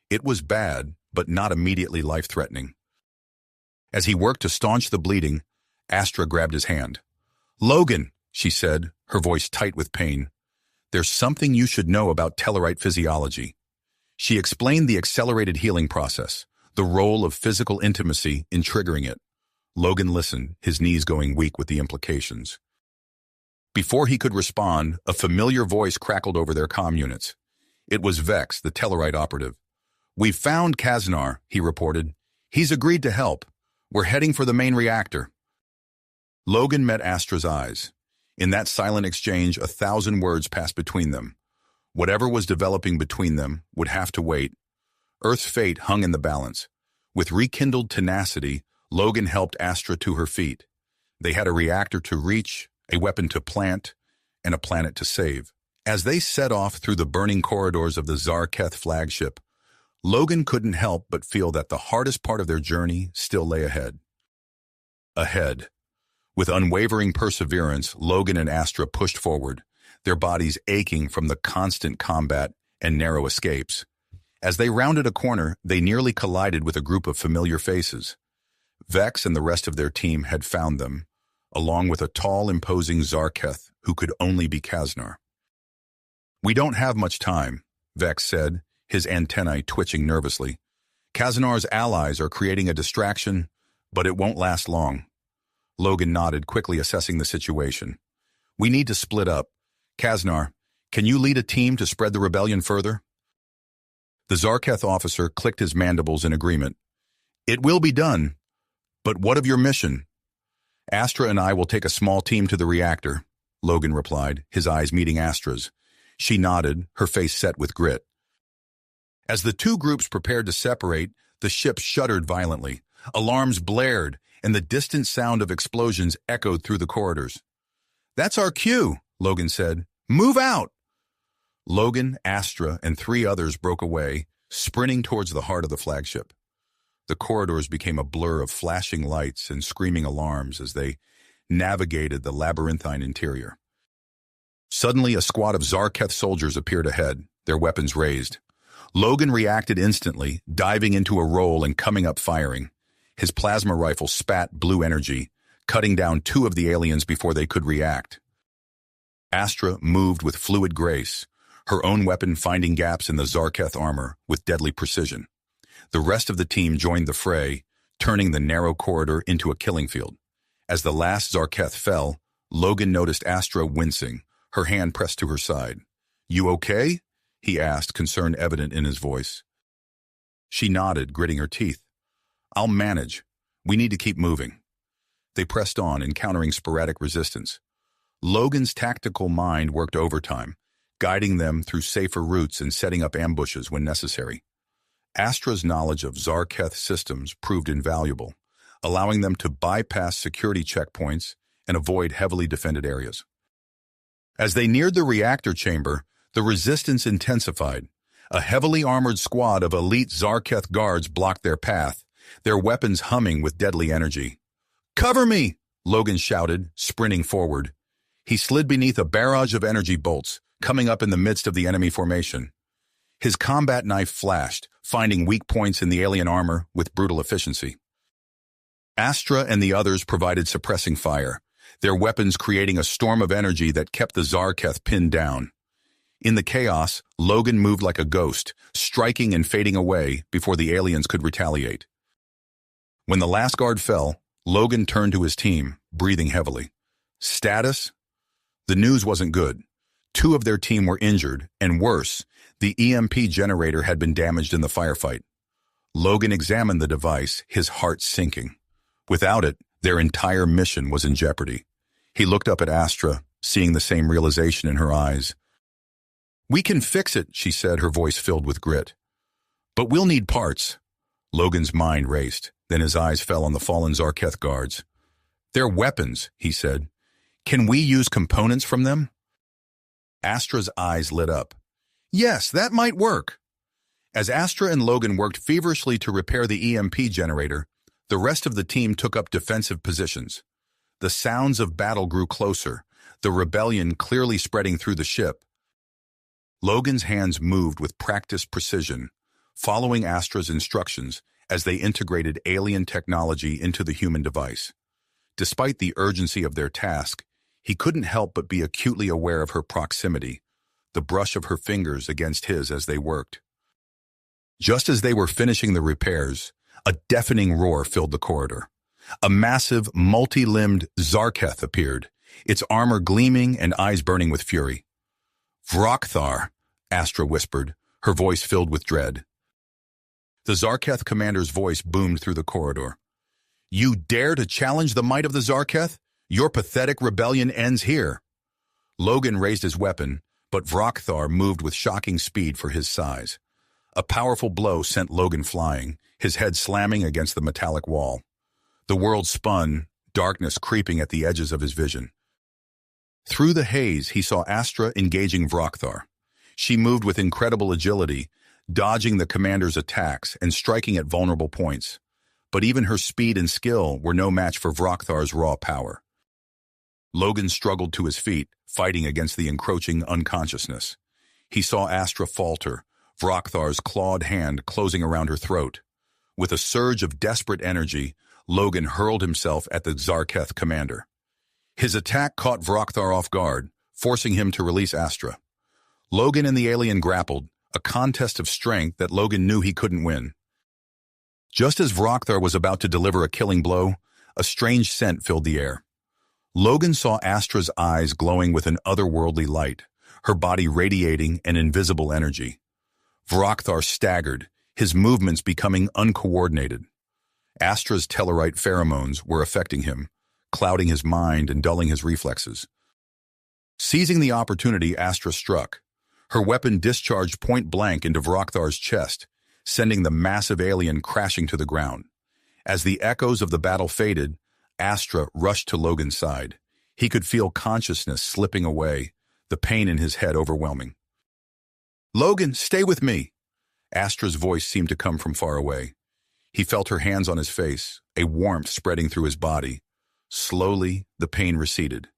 It was bad, but not immediately life-threatening. As he worked to staunch the bleeding, Astra grabbed his hand. "Logan," she said, her voice tight with pain, "there's something you should know about Tellarite physiology." She explained the accelerated healing process, the role of physical intimacy in triggering it. Logan listened, his knees going weak with the implications. Before he could respond, a familiar voice crackled over their comm units. It was Vex, the Tellarite operative. "We've found Kaznar," he reported. "He's agreed to help. We're heading for the main reactor." Logan met Astra's eyes. In that silent exchange, 1,000 words passed between them. Whatever was developing between them would have to wait. Earth's fate hung in the balance. With rekindled tenacity, Logan helped Astra to her feet. They had a reactor to reach, a weapon to plant, and a planet to save. As they set off through the burning corridors of the Zarketh flagship, Logan couldn't help but feel that the hardest part of their journey still lay ahead. With unwavering perseverance, Logan and Astra pushed forward, their bodies aching from the constant combat and narrow escapes. As they rounded a corner, they nearly collided with a group of familiar faces. Vex and the rest of their team had found them, along with a tall, imposing Zarketh who could only be Kaznar. "We don't have much time," Vex said, his antennae twitching nervously. "Kaznar's allies are creating a distraction, but it won't last long." Logan nodded, quickly assessing the situation. "We need to split up. Kaznar, can you lead a team to spread the rebellion further?" The Zarketh officer clicked his mandibles in agreement. "It will be done. But what of your mission?" "Astra and I will take a small team to the reactor," Logan replied, his eyes meeting Astra's. She nodded, her face set with grit. As the two groups prepared to separate, the ship shuddered violently. Alarms blared, and the distant sound of explosions echoed through the corridors. "That's our cue," Logan said. "Move out!" Logan, Astra, and 3 others broke away, sprinting towards the heart of the flagship. The corridors became a blur of flashing lights and screaming alarms as they navigated the labyrinthine interior. Suddenly, a squad of Zarketh soldiers appeared ahead, their weapons raised. Logan reacted instantly, diving into a roll and coming up firing. His plasma rifle spat blue energy, cutting down 2 of the aliens before they could react. Astra moved with fluid grace, her own weapon finding gaps in the Zarketh armor with deadly precision. The rest of the team joined the fray, turning the narrow corridor into a killing field. As the last Zarketh fell, Logan noticed Astra wincing, her hand pressed to her side. "You okay?" he asked, concern evident in his voice. She nodded, gritting her teeth. "I'll manage. We need to keep moving." They pressed on, encountering sporadic resistance. Logan's tactical mind worked overtime, guiding them through safer routes and setting up ambushes when necessary. Astra's knowledge of Zarketh systems proved invaluable, allowing them to bypass security checkpoints and avoid heavily defended areas. As they neared the reactor chamber, the resistance intensified. A heavily armored squad of elite Zarketh guards blocked their path, their weapons humming with deadly energy. "Cover me!" Logan shouted, sprinting forward. He slid beneath a barrage of energy bolts, coming up in the midst of the enemy formation. His combat knife flashed, finding weak points in the alien armor with brutal efficiency. Astra and the others provided suppressing fire, their weapons creating a storm of energy that kept the Zarketh pinned down. In the chaos, Logan moved like a ghost, striking and fading away before the aliens could retaliate. When the last guard fell, Logan turned to his team, breathing heavily. Status? The news wasn't good. 2 of their team were injured, and worse, the EMP generator had been damaged in the firefight. Logan examined the device, his heart sinking. Without it, their entire mission was in jeopardy. He looked up at Astra, seeing the same realization in her eyes. "We can fix it," she said, her voice filled with grit. "But we'll need parts." Logan's mind raced, then his eyes fell on the fallen Zarketh guards. "They're weapons," he said. "Can we use components from them?" Astra's eyes lit up. "Yes, that might work." As Astra and Logan worked feverishly to repair the EMP generator, the rest of the team took up defensive positions. The sounds of battle grew closer, the rebellion clearly spreading through the ship. Logan's hands moved with practiced precision, following Astra's instructions as they integrated alien technology into the human device. Despite the urgency of their task, he couldn't help but be acutely aware of her proximity, the brush of her fingers against his as they worked. Just as they were finishing the repairs, a deafening roar filled the corridor. A massive, multi-limbed Zarketh appeared, its armor gleaming and eyes burning with fury. "Vrokthar," Astra whispered, her voice filled with dread. The Zarketh commander's voice boomed through the corridor. "You dare to challenge the might of the Zarketh? Your pathetic rebellion ends here." Logan raised his weapon, but Vrokthar moved with shocking speed for his size. A powerful blow sent Logan flying, his head slamming against the metallic wall. The world spun, darkness creeping at the edges of his vision. Through the haze, he saw Astra engaging Vrokthar. She moved with incredible agility, dodging the commander's attacks and striking at vulnerable points. But even her speed and skill were no match for Vrokthar's raw power. Logan struggled to his feet, fighting against the encroaching unconsciousness. He saw Astra falter, Vrokthar's clawed hand closing around her throat. With a surge of desperate energy, Logan hurled himself at the Zarketh commander. His attack caught Vrokthar off guard, forcing him to release Astra. Logan and the alien grappled, a contest of strength that Logan knew he couldn't win. Just as Vrokthar was about to deliver a killing blow, a strange scent filled the air. Logan saw Astra's eyes glowing with an otherworldly light, her body radiating an invisible energy. Vrokthar staggered, his movements becoming uncoordinated. Astra's Tellarite pheromones were affecting him, clouding his mind and dulling his reflexes. Seizing the opportunity, Astra struck. Her weapon discharged point blank into Vrokthar's chest, sending the massive alien crashing to the ground. As the echoes of the battle faded, Astra rushed to Logan's side. He could feel consciousness slipping away, the pain in his head overwhelming. "Logan, stay with me!" Astra's voice seemed to come from far away. He felt her hands on his face, a warmth spreading through his body. Slowly, the pain receded.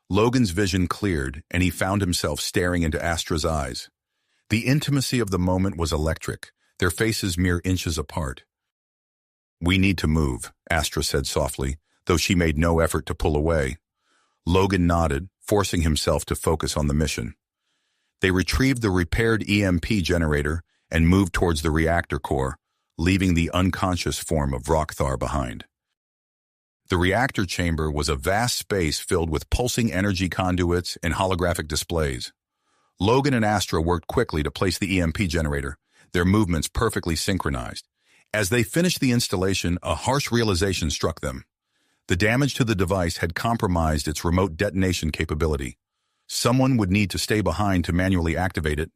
Logan's vision cleared, and he found himself staring into Astra's eyes. The intimacy of the moment was electric, their faces mere inches apart. "We need to move," Astra said softly, though she made no effort to pull away. Logan nodded, forcing himself to focus on the mission. They retrieved the repaired EMP generator and moved towards the reactor core, leaving the unconscious form of Vrokthar behind. The reactor chamber was a vast space filled with pulsing energy conduits and holographic displays. Logan and Astra worked quickly to place the EMP generator, their movements perfectly synchronized. As they finished the installation, a harsh realization struck them. The damage to the device had compromised its remote detonation capability. Someone would need to stay behind to manually activate it.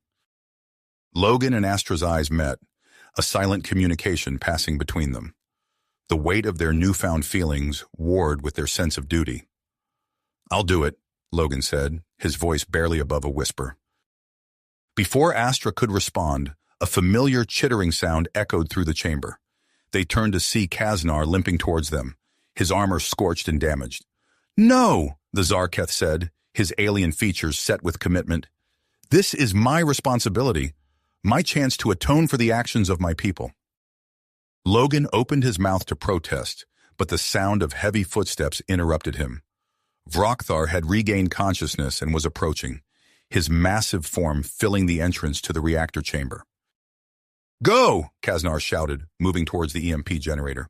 Logan and Astra's eyes met, a silent communication passing between them. The weight of their newfound feelings warred with their sense of duty. "I'll do it," Logan said, his voice barely above a whisper. Before Astra could respond, a familiar chittering sound echoed through the chamber. They turned to see Kaznar limping towards them, his armor scorched and damaged. "No," the Zarketh said, his alien features set with commitment. "This is my responsibility, my chance to atone for the actions of my people." Logan opened his mouth to protest, but the sound of heavy footsteps interrupted him. Vrokthar had regained consciousness and was approaching, his massive form filling the entrance to the reactor chamber. "Go!" Kaznar shouted, moving towards the EMP generator.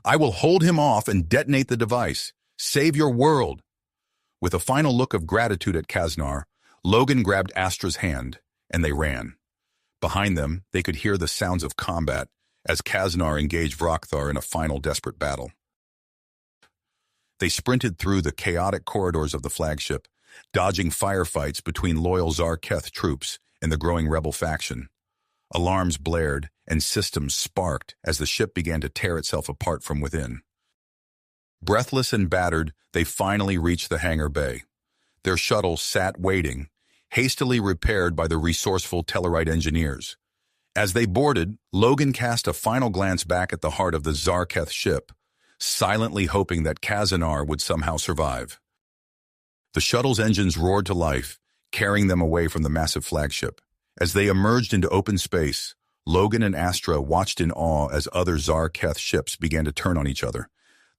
"I will hold him off and detonate the device. Save your world." With a final look of gratitude at Kaznar, Logan grabbed Astra's hand, and they ran. Behind them, they could hear the sounds of combat as Kaznar engaged Vrokthar in a final desperate battle. They sprinted through the chaotic corridors of the Flagship, dodging firefights between loyal Zarketh troops and the growing rebel faction. Alarms blared, and systems sparked as the ship began to tear itself apart from within. Breathless and battered, they finally reached the hangar bay. Their shuttle sat waiting, hastily repaired by the resourceful Tellarite engineers. As they boarded, Logan cast a final glance back at the heart of the Zarketh ship, silently hoping that Kaznar would somehow survive. The shuttle's engines roared to life, carrying them away from the massive flagship. As they emerged into open space, Logan and Astra watched in awe as other Zarketh ships began to turn on each other,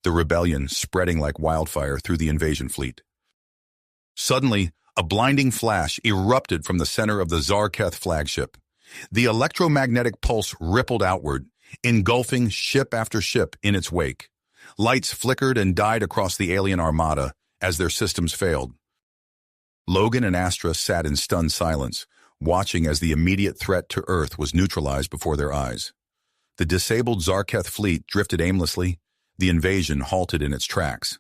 the rebellion spreading like wildfire through the invasion fleet. Suddenly, a blinding flash erupted from the center of the Zarketh flagship. The electromagnetic pulse rippled outward, engulfing ship after ship in its wake. Lights flickered and died across the alien armada as their systems failed. Logan and Astra sat in stunned silence, watching as the immediate threat to Earth was neutralized before their eyes. The disabled Zarketh fleet drifted aimlessly, the invasion halted in its tracks.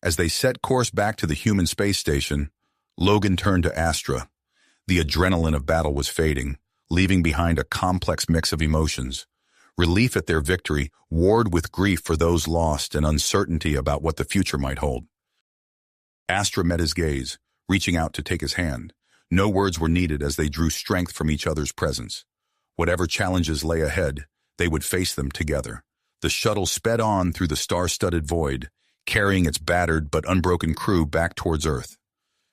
As they set course back to the human space station, Logan turned to Astra. The adrenaline of battle was fading, leaving behind a complex mix of emotions. Relief at their victory warred with grief for those lost and uncertainty about what the future might hold. Astra met his gaze, reaching out to take his hand. No words were needed as they drew strength from each other's presence. Whatever challenges lay ahead, they would face them together. The shuttle sped on through the star-studded void, carrying its battered but unbroken crew back towards Earth.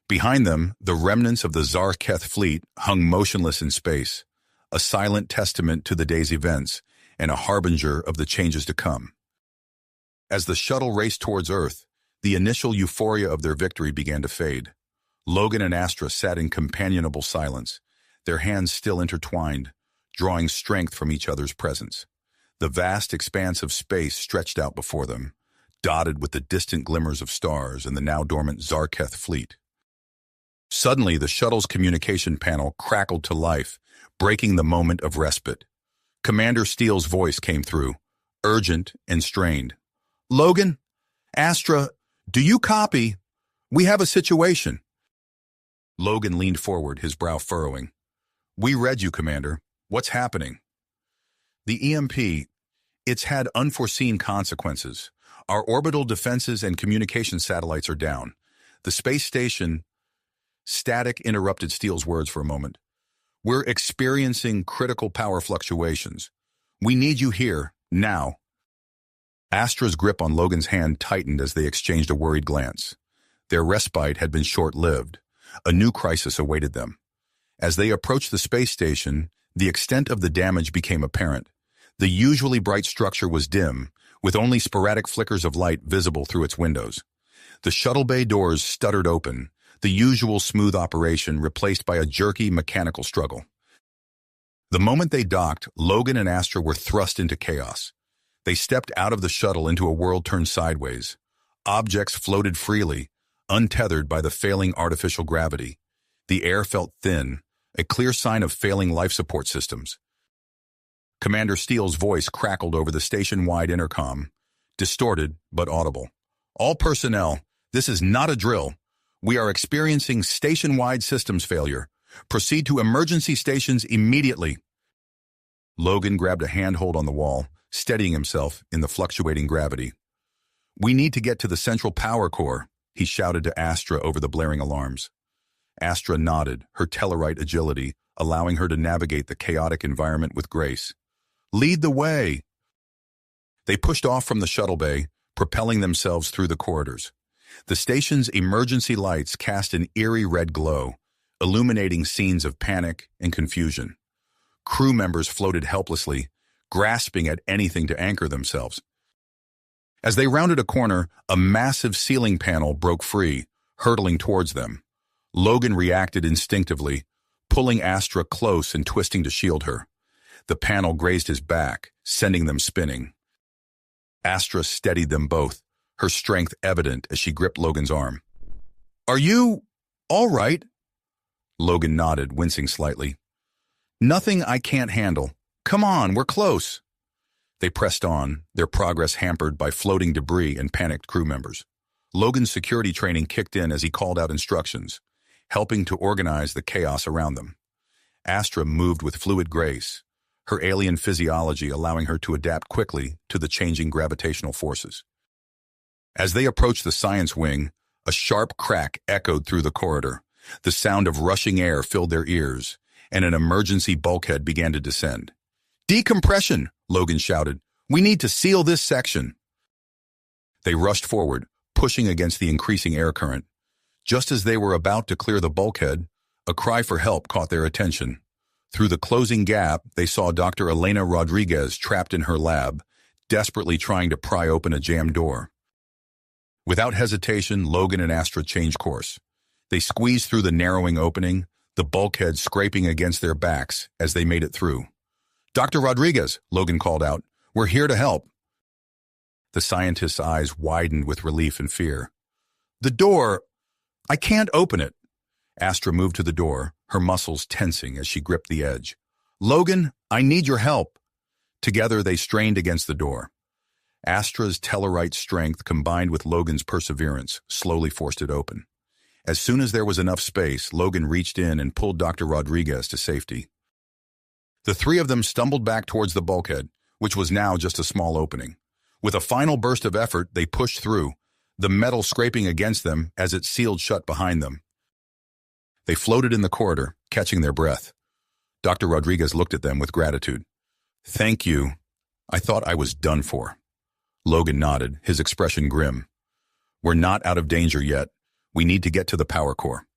Behind them, the remnants of the Zarketh fleet hung motionless in space, a silent testament to the day's events and a harbinger of the changes to come. As the shuttle raced towards Earth, the initial euphoria of their victory began to fade. Logan and Astra sat in companionable silence, their hands still intertwined, drawing strength from each other's presence. The vast expanse of space stretched out before them, dotted with the distant glimmers of stars and the now-dormant Zarketh fleet. Suddenly, the shuttle's communication panel crackled to life, breaking the moment of respite. Commander Steele's voice came through, urgent and strained. "Logan? Astra, do you copy? We have a situation." Logan leaned forward, his brow furrowing. We read you, Commander. What's happening? The EMP, it's had unforeseen consequences. Our orbital defenses and communication satellites are down. The space station, static interrupted Steele's words for a moment. We're experiencing critical power fluctuations. We need you here, now. Astra's grip on Logan's hand tightened as they exchanged a worried glance. Their respite had been short-lived. A new crisis awaited them. As they approached the space station, the extent of the damage became apparent. The usually bright structure was dim, with only sporadic flickers of light visible through its windows. The shuttle bay doors stuttered open, the usual smooth operation replaced by a jerky mechanical struggle. The moment they docked, Logan and Astra were thrust into chaos. They stepped out of the shuttle into a world turned sideways. Objects floated freely, untethered by the failing artificial gravity. The air felt thin, a clear sign of failing life support systems. Commander Steele's voice crackled over the station-wide intercom, distorted but audible. All personnel, this is not a drill. We are experiencing station-wide systems failure. Proceed to emergency stations immediately. Logan grabbed a handhold on the wall, steadying himself in the fluctuating gravity. We need to get to the central power core, he shouted to Astra over the blaring alarms. Astra nodded, her Tellarite agility allowing her to navigate the chaotic environment with grace. Lead the way! They pushed off from the shuttle bay, propelling themselves through the corridors. The station's emergency lights cast an eerie red glow, illuminating scenes of panic and confusion. Crew members floated helplessly, grasping at anything to anchor themselves. As they rounded a corner, a massive ceiling panel broke free, hurtling towards them. Logan reacted instinctively, pulling Astra close and twisting to shield her. The panel grazed his back, sending them spinning. Astra steadied them both, her strength evident as she gripped Logan's arm. Are you all right? Logan nodded, wincing slightly. Nothing I can't handle. Come on, we're close. They pressed on, their progress hampered by floating debris and panicked crew members. Logan's security training kicked in as he called out instructions, helping to organize the chaos around them. Astra moved with fluid grace, her alien physiology allowing her to adapt quickly to the changing gravitational forces. As they approached the science wing, a sharp crack echoed through the corridor. The sound of rushing air filled their ears, and an emergency bulkhead began to descend. Decompression, Logan shouted. We need to seal this section. They rushed forward, pushing against the increasing air current. Just as they were about to clear the bulkhead, a cry for help caught their attention. Through the closing gap, they saw Dr. Elena Rodriguez trapped in her lab, desperately trying to pry open a jammed door. Without hesitation, Logan and Astra changed course. They squeezed through the narrowing opening, the bulkhead scraping against their backs as they made it through. Dr. Rodriguez, Logan called out, we're here to help. The scientist's eyes widened with relief and fear. The door, I can't open it. Astra moved to the door, her muscles tensing as she gripped the edge. Logan, I need your help. Together they strained against the door. Astra's Tellarite strength combined with Logan's perseverance slowly forced it open. As soon as there was enough space, Logan reached in and pulled Dr. Rodriguez to safety. The three of them stumbled back towards the bulkhead, which was now just a small opening. With a final burst of effort, they pushed through, the metal scraping against them as it sealed shut behind them. They floated in the corridor, catching their breath. Dr. Rodriguez looked at them with gratitude. Thank you. I thought I was done for. Logan nodded, his expression grim. We're not out of danger yet. We need to get to the power core.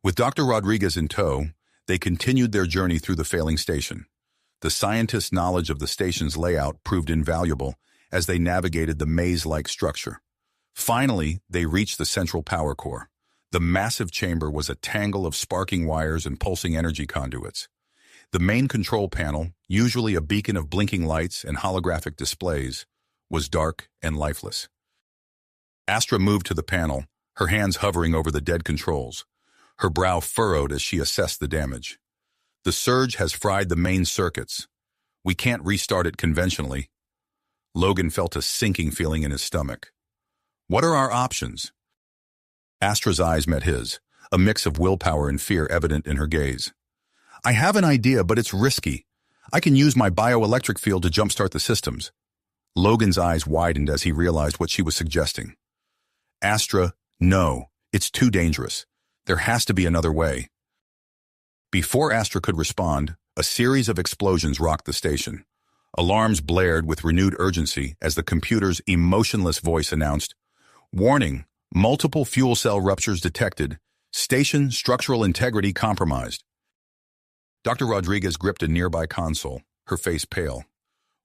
With Dr. Rodriguez in tow, they continued their journey through the failing station. The scientists' knowledge of the station's layout proved invaluable as they navigated the maze-like structure. Finally, they reached the central power core. The massive chamber was a tangle of sparking wires and pulsing energy conduits. The main control panel, usually a beacon of blinking lights and holographic displays, was dark and lifeless. Astra moved to the panel, her hands hovering over the dead controls. Her brow furrowed as she assessed the damage. The surge has fried the main circuits. We can't restart it conventionally. Logan felt a sinking feeling in his stomach. What are our options? Astra's eyes met his, a mix of willpower and fear evident in her gaze. I have an idea, but it's risky. I can use my bioelectric field to jumpstart the systems. Logan's eyes widened as he realized what she was suggesting. Astra, no, it's too dangerous. There has to be another way. Before Astra could respond, a series of explosions rocked the station. Alarms blared with renewed urgency as the computer's emotionless voice announced, "Warning, multiple fuel cell ruptures detected. Station structural integrity compromised." Dr. Rodriguez gripped a nearby console, her face pale.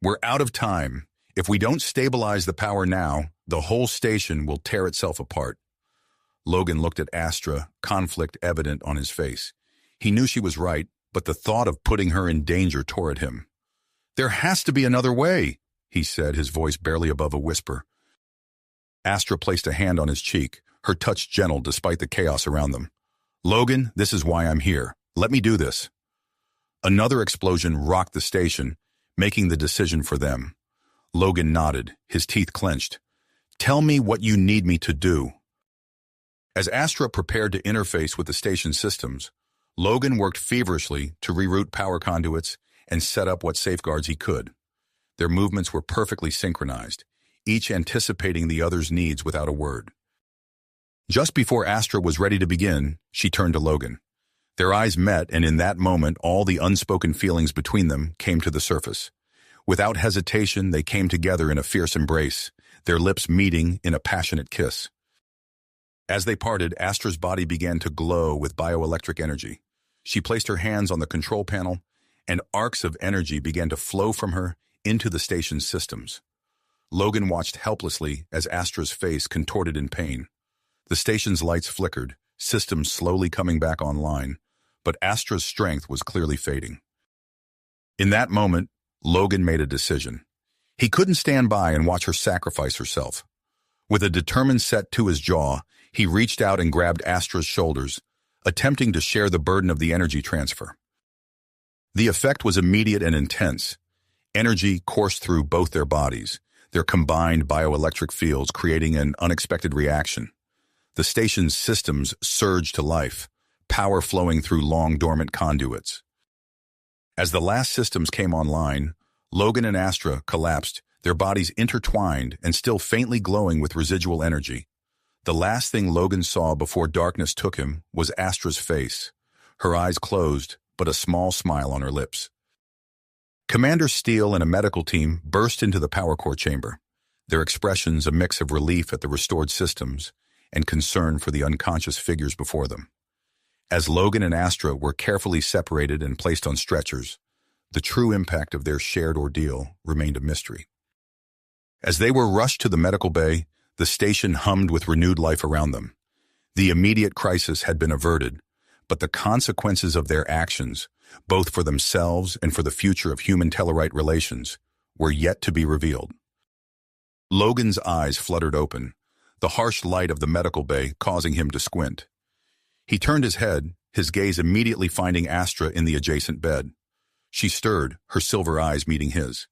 "We're out of time. If we don't stabilize the power now, the whole station will tear itself apart." Logan looked at Astra, conflict evident on his face. He knew she was right, but the thought of putting her in danger tore at him. "There has to be another way," he said, his voice barely above a whisper. Astra placed a hand on his cheek, her touch gentle despite the chaos around them. "Logan, this is why I'm here. Let me do this." Another explosion rocked the station, making the decision for them. Logan nodded, his teeth clenched. "Tell me what you need me to do." As Astra prepared to interface with the station systems, Logan worked feverishly to reroute power conduits and set up what safeguards he could. Their movements were perfectly synchronized, each anticipating the other's needs without a word. Just before Astra was ready to begin, she turned to Logan. Their eyes met, and in that moment, all the unspoken feelings between them came to the surface. Without hesitation, they came together in a fierce embrace, their lips meeting in a passionate kiss. As they parted, Astra's body began to glow with bioelectric energy. She placed her hands on the control panel, and arcs of energy began to flow from her into the station's systems. Logan watched helplessly as Astra's face contorted in pain. The station's lights flickered, systems slowly coming back online, but Astra's strength was clearly fading. In that moment, Logan made a decision. He couldn't stand by and watch her sacrifice herself. With a determined set to his jaw, he reached out and grabbed Astra's shoulders, attempting to share the burden of the energy transfer. The effect was immediate and intense. Energy coursed through both their bodies, their combined bioelectric fields creating an unexpected reaction. The station's systems surged to life, power flowing through long dormant conduits. As the last systems came online, Logan and Astra collapsed, their bodies intertwined and still faintly glowing with residual energy. The last thing Logan saw before darkness took him was Astra's face, her eyes closed, but a small smile on her lips. Commander Steele and a medical team burst into the power core chamber, their expressions a mix of relief at the restored systems and concern for the unconscious figures before them. As Logan and Astra were carefully separated and placed on stretchers, the true impact of their shared ordeal remained a mystery. As they were rushed to the medical bay, the station hummed with renewed life around them. The immediate crisis had been averted, but the consequences of their actions, both for themselves and for the future of human-Tellarite relations, were yet to be revealed. Logan's eyes fluttered open, the harsh light of the medical bay causing him to squint. He turned his head, his gaze immediately finding Astra in the adjacent bed. She stirred, her silver eyes meeting his.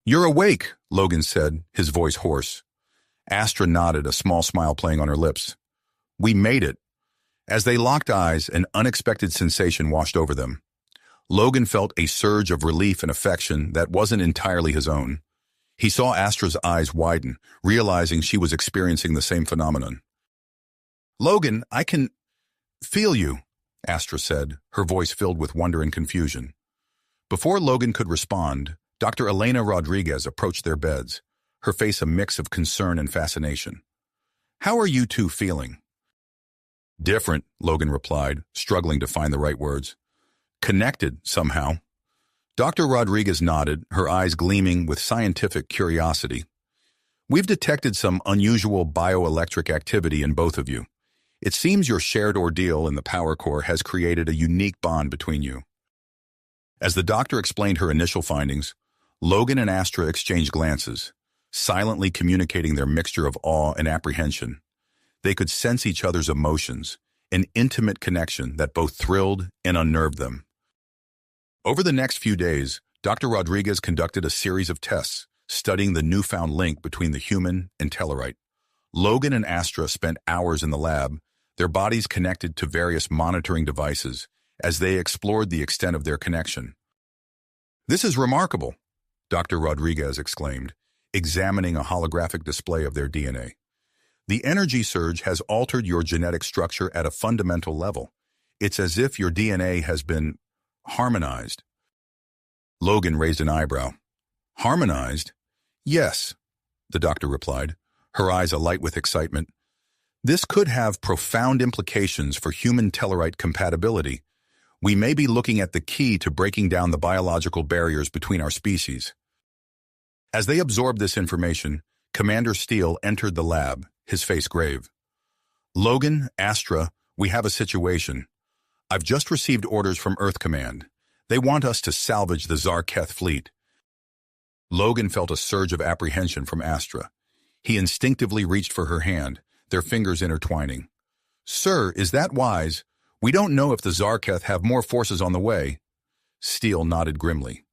"You're awake," Logan said, his voice hoarse. Astra nodded, a small smile playing on her lips. "We made it." As they locked eyes, an unexpected sensation washed over them. Logan felt a surge of relief and affection that wasn't entirely his own. He saw Astra's eyes widen, realizing she was experiencing the same phenomenon. "Logan, I can feel you," Astra said, her voice filled with wonder and confusion. Before Logan could respond, Dr. Elena Rodriguez approached their beds, her face a mix of concern and fascination. "How are you two feeling?" "Different," Logan replied, struggling to find the right words. "Connected, somehow." Dr. Rodriguez nodded, her eyes gleaming with scientific curiosity. "We've detected some unusual bioelectric activity in both of you. It seems your shared ordeal in the power core has created a unique bond between you." As the doctor explained her initial findings, Logan and Astra exchanged glances, silently communicating their mixture of awe and apprehension. They could sense each other's emotions, an intimate connection that both thrilled and unnerved them. Over the next few days, Dr. Rodriguez conducted a series of tests, studying the newfound link between the human and Tellarite. Logan and Astra spent hours in the lab, their bodies connected to various monitoring devices, as they explored the extent of their connection. "This is remarkable," Dr. Rodriguez exclaimed, examining a holographic display of their DNA. "The energy surge has altered your genetic structure at a fundamental level. It's as if your DNA has been harmonized." Logan raised an eyebrow. "Harmonized?" "Yes," the doctor replied, her eyes alight with excitement. "This could have profound implications for human Tellarite compatibility. We may be looking at the key to breaking down the biological barriers between our species." As they absorbed this information, Commander Steele entered the lab, his face grave. "Logan, Astra, we have a situation. I've just received orders from Earth Command. They want us to salvage the Zarketh fleet." Logan felt a surge of apprehension from Astra. He instinctively reached for her hand, their fingers intertwining. "Sir, is that wise? We don't know if the Zarketh have more forces on the way." Steele nodded grimly.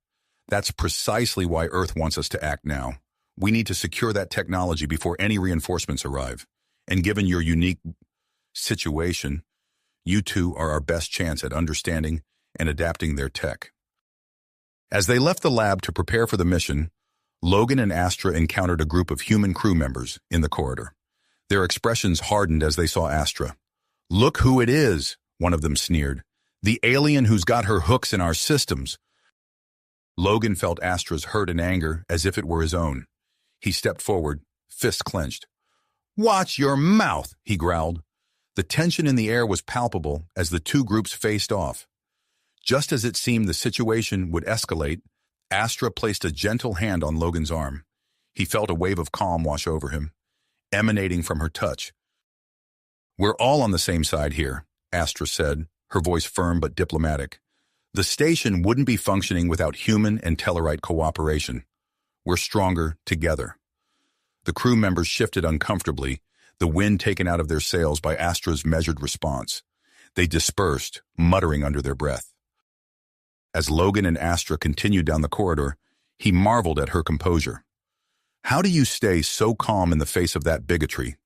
"That's precisely why Earth wants us to act now. We need to secure that technology before any reinforcements arrive. And given your unique situation, you two are our best chance at understanding and adapting their tech." As they left the lab to prepare for the mission, Logan and Astra encountered a group of human crew members in the corridor. Their expressions hardened as they saw Astra. "Look who it is," one of them sneered. "The alien who's got her hooks in our systems." Logan felt Astra's hurt and anger as if it were his own. He stepped forward, fists clenched. "Watch your mouth," he growled. The tension in the air was palpable as the two groups faced off. Just as it seemed the situation would escalate, Astra placed a gentle hand on Logan's arm. He felt a wave of calm wash over him, emanating from her touch. "We're all on the same side here," Astra said, her voice firm but diplomatic. "The station wouldn't be functioning without human and Tellarite cooperation. We're stronger together." The crew members shifted uncomfortably, the wind taken out of their sails by Astra's measured response. They dispersed, muttering under their breath. As Logan and Astra continued down the corridor, he marveled at her composure. "How do you stay so calm in the face of that bigotry?"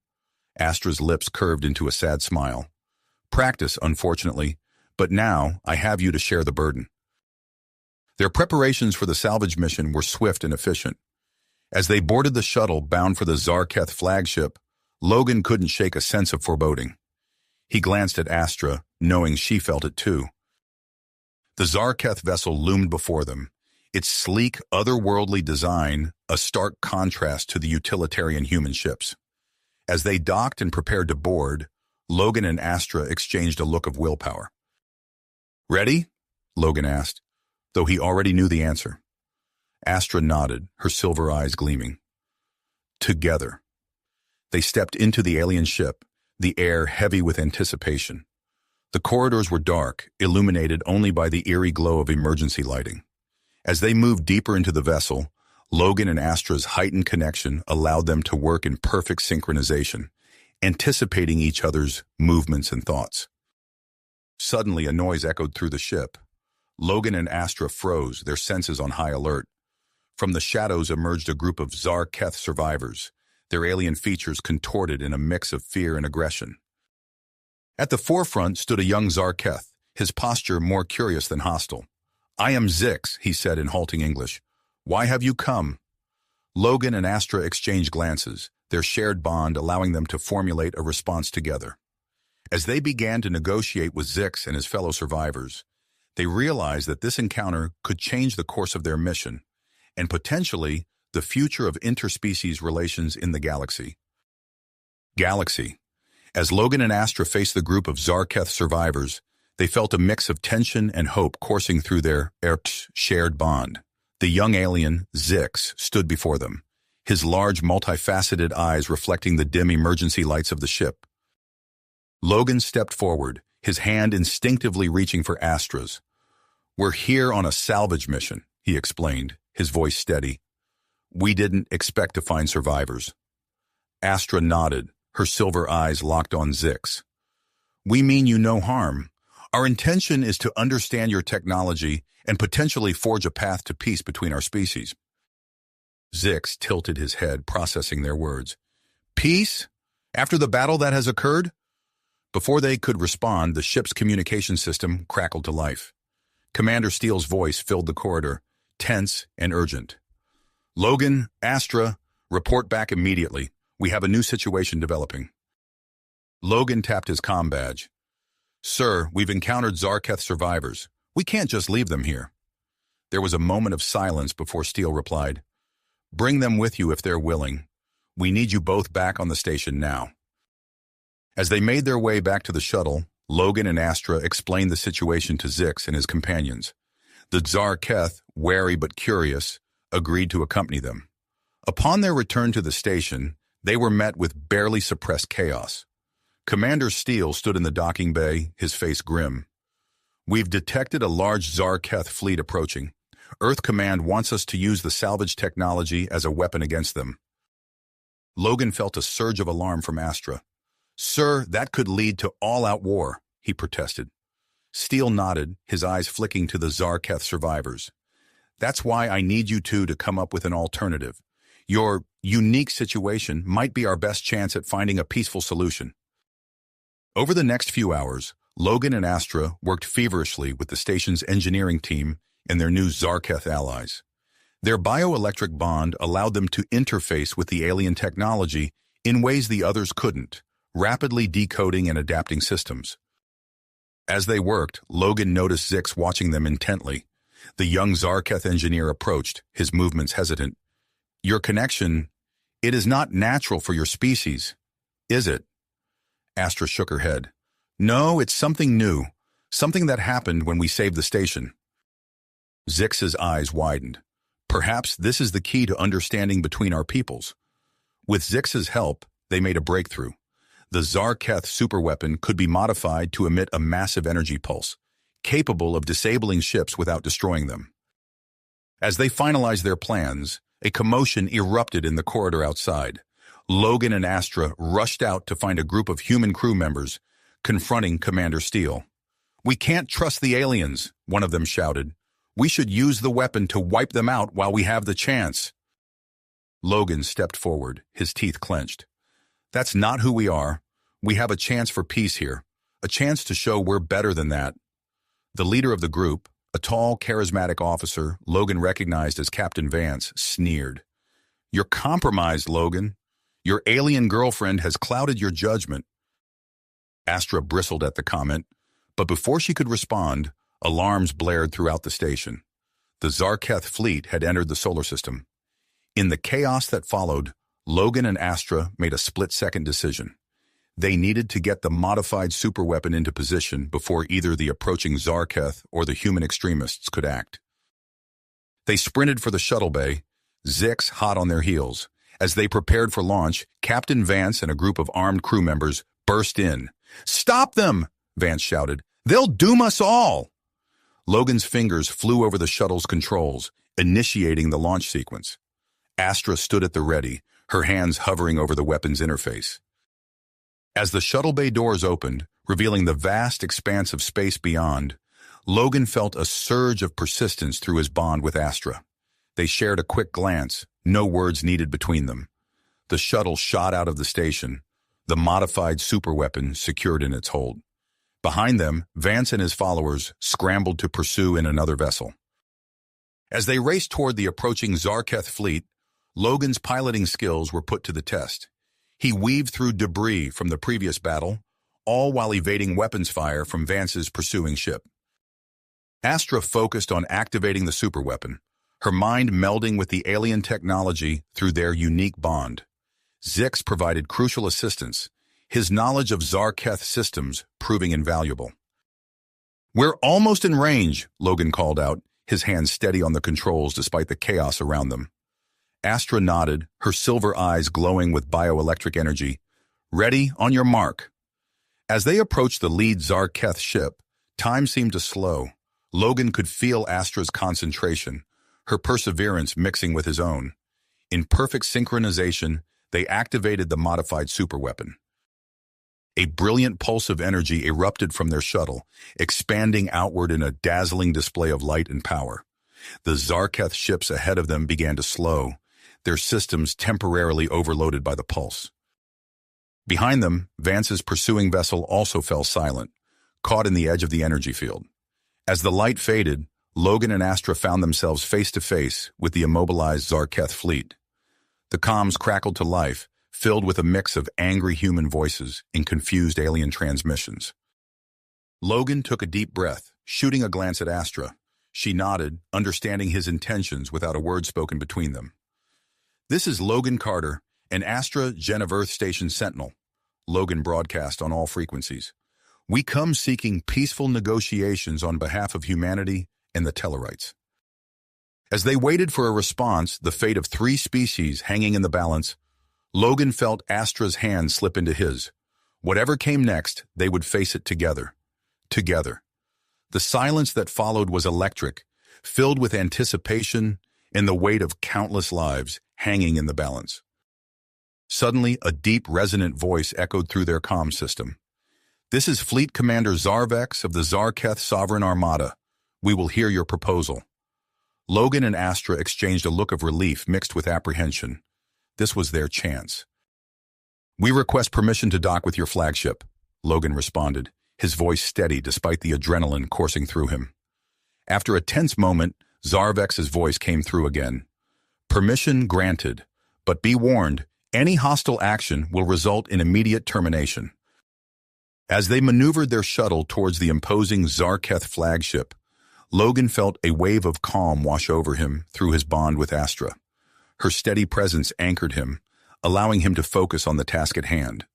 Astra's lips curved into a sad smile. "Practice, unfortunately, but now I have you to share the burden." Their preparations for the salvage mission were swift and efficient. As they boarded the shuttle bound for the Zarketh flagship, Logan couldn't shake a sense of foreboding. He glanced at Astra, knowing she felt it too. The Zarketh vessel loomed before them, its sleek, otherworldly design a stark contrast to the utilitarian human ships. As they docked and prepared to board, Logan and Astra exchanged a look of willpower. "Ready?" Logan asked, though he already knew the answer. Astra nodded, her silver eyes gleaming. Together. They stepped into the alien ship, the air heavy with anticipation. The corridors were dark, illuminated only by the eerie glow of emergency lighting. As they moved deeper into the vessel, Logan and Astra's heightened connection allowed them to work in perfect synchronization, anticipating each other's movements and thoughts. Suddenly, a noise echoed through the ship. Logan and Astra froze, their senses on high alert. From the shadows emerged a group of Zarketh survivors, their alien features contorted in a mix of fear and aggression. At the forefront stood a young Zarketh, his posture more curious than hostile. "I am Zix," he said in halting English. "Why have you come?" Logan and Astra exchanged glances, their shared bond allowing them to formulate a response together. As they began to negotiate with Zix and his fellow survivors, they realized that this encounter could change the course of their mission, and potentially the future of interspecies relations in the galaxy. As Logan and Astra faced the group of Zarketh survivors, they felt a mix of tension and hope coursing through their shared bond. The young alien, Zix, stood before them, his large, multifaceted eyes reflecting the dim emergency lights of the ship. Logan stepped forward, his hand instinctively reaching for Astra's. "We're here on a salvage mission," he explained, his voice steady. "We didn't expect to find survivors." Astra nodded, her silver eyes locked on Zix. "We mean you no harm. Our intention is to understand your technology and potentially forge a path to peace between our species." Zix tilted his head, processing their words. "Peace? After the battle that has occurred?" Before they could respond, the ship's communication system crackled to life. Commander Steele's voice filled the corridor, tense and urgent. "Logan, Astra, report back immediately. We have a new situation developing." Logan tapped his comm badge. "Sir, we've encountered Zarketh survivors. We can't just leave them here." There was a moment of silence before Steele replied, "Bring them with you if they're willing. We need you both back on the station now." As they made their way back to the shuttle, Logan and Astra explained the situation to Zix and his companions. The Zarketh, wary but curious, agreed to accompany them. Upon their return to the station, they were met with barely suppressed chaos. Commander Steele stood in the docking bay, his face grim. "We've detected a large Zarketh fleet approaching. Earth Command wants us to use the salvage technology as a weapon against them." Logan felt a surge of alarm from Astra. "Sir, that could lead to all-out war," he protested. Steele nodded, his eyes flicking to the Zarketh survivors. "That's why I need you two to come up with an alternative. Your unique situation might be our best chance at finding a peaceful solution." Over the next few hours, Logan and Astra worked feverishly with the station's engineering team and their new Zarketh allies. Their bioelectric bond allowed them to interface with the alien technology in ways the others couldn't, rapidly decoding and adapting systems. As they worked, Logan noticed Zix watching them intently. The young Zarketh engineer approached, his movements hesitant. "Your connection, it is not natural for your species, is it?" Astra shook her head. "No, it's something new, something that happened when we saved the station." Zix's eyes widened. "Perhaps this is the key to understanding between our peoples." With Zix's help, they made a breakthrough. The Zarketh superweapon could be modified to emit a massive energy pulse, capable of disabling ships without destroying them. As they finalized their plans, a commotion erupted in the corridor outside. Logan and Astra rushed out to find a group of human crew members confronting Commander Steele. "We can't trust the aliens," one of them shouted. "We should use the weapon to wipe them out while we have the chance." Logan stepped forward, his teeth clenched. "That's not who we are. We have a chance for peace here, a chance to show we're better than that." The leader of the group, a tall, charismatic officer Logan recognized as Captain Vance, sneered. "You're compromised, Logan. Your alien girlfriend has clouded your judgment." Astra bristled at the comment, but before she could respond, alarms blared throughout the station. The Zarketh fleet had entered the solar system. In the chaos that followed, Logan and Astra made a split-second decision. They needed to get the modified superweapon into position before either the approaching Zarketh or the human extremists could act. They sprinted for the shuttle bay, Zix hot on their heels. As they prepared for launch, Captain Vance and a group of armed crew members burst in. "Stop them!" Vance shouted. "They'll doom us all!" Logan's fingers flew over the shuttle's controls, initiating the launch sequence. Astra stood at the ready, her hands hovering over the weapon's interface. As the shuttle bay doors opened, revealing the vast expanse of space beyond, Logan felt a surge of persistence through his bond with Astra. They shared a quick glance, no words needed between them. The shuttle shot out of the station, the modified superweapon secured in its hold. Behind them, Vance and his followers scrambled to pursue in another vessel. As they raced toward the approaching Zarketh fleet, Logan's piloting skills were put to the test. He weaved through debris from the previous battle, all while evading weapons fire from Vance's pursuing ship. Astra focused on activating the superweapon, her mind melding with the alien technology through their unique bond. Zix provided crucial assistance, his knowledge of Zarketh systems proving invaluable. "We're almost in range," Logan called out, his hands steady on the controls despite the chaos around them. Astra nodded, her silver eyes glowing with bioelectric energy. "Ready, on your mark." As they approached the lead Zarketh ship, time seemed to slow. Logan could feel Astra's concentration, her perseverance mixing with his own. In perfect synchronization, they activated the modified superweapon. A brilliant pulse of energy erupted from their shuttle, expanding outward in a dazzling display of light and power. The Zarketh ships ahead of them began to slow, their systems temporarily overloaded by the pulse. Behind them, Vance's pursuing vessel also fell silent, caught in the edge of the energy field. As the light faded, Logan and Astra found themselves face to face with the immobilized Zarketh fleet. The comms crackled to life, filled with a mix of angry human voices and confused alien transmissions. Logan took a deep breath, shooting a glance at Astra. She nodded, understanding his intentions without a word spoken between them. "This is Logan Carter, an Astra Earth Station Sentinel," Logan broadcast on all frequencies. "We come seeking peaceful negotiations on behalf of humanity and the Tellarites." As they waited for a response, the fate of 3 species hanging in the balance, Logan felt Astra's hand slip into his. Whatever came next, they would face it together. Together. The silence that followed was electric, filled with anticipation and the weight of countless lives hanging in the balance. Suddenly, a deep, resonant voice echoed through their comm system. "This is Fleet Commander Zarvex of the Zarketh Sovereign Armada. We will hear your proposal." Logan and Astra exchanged a look of relief mixed with apprehension. This was their chance. "We request permission to dock with your flagship," Logan responded, his voice steady despite the adrenaline coursing through him. After a tense moment, Zarvex's voice came through again. "Permission granted, but be warned, any hostile action will result in immediate termination." As they maneuvered their shuttle towards the imposing Zarketh flagship, Logan felt a wave of calm wash over him through his bond with Astra. Her steady presence anchored him, allowing him to focus on the task at hand.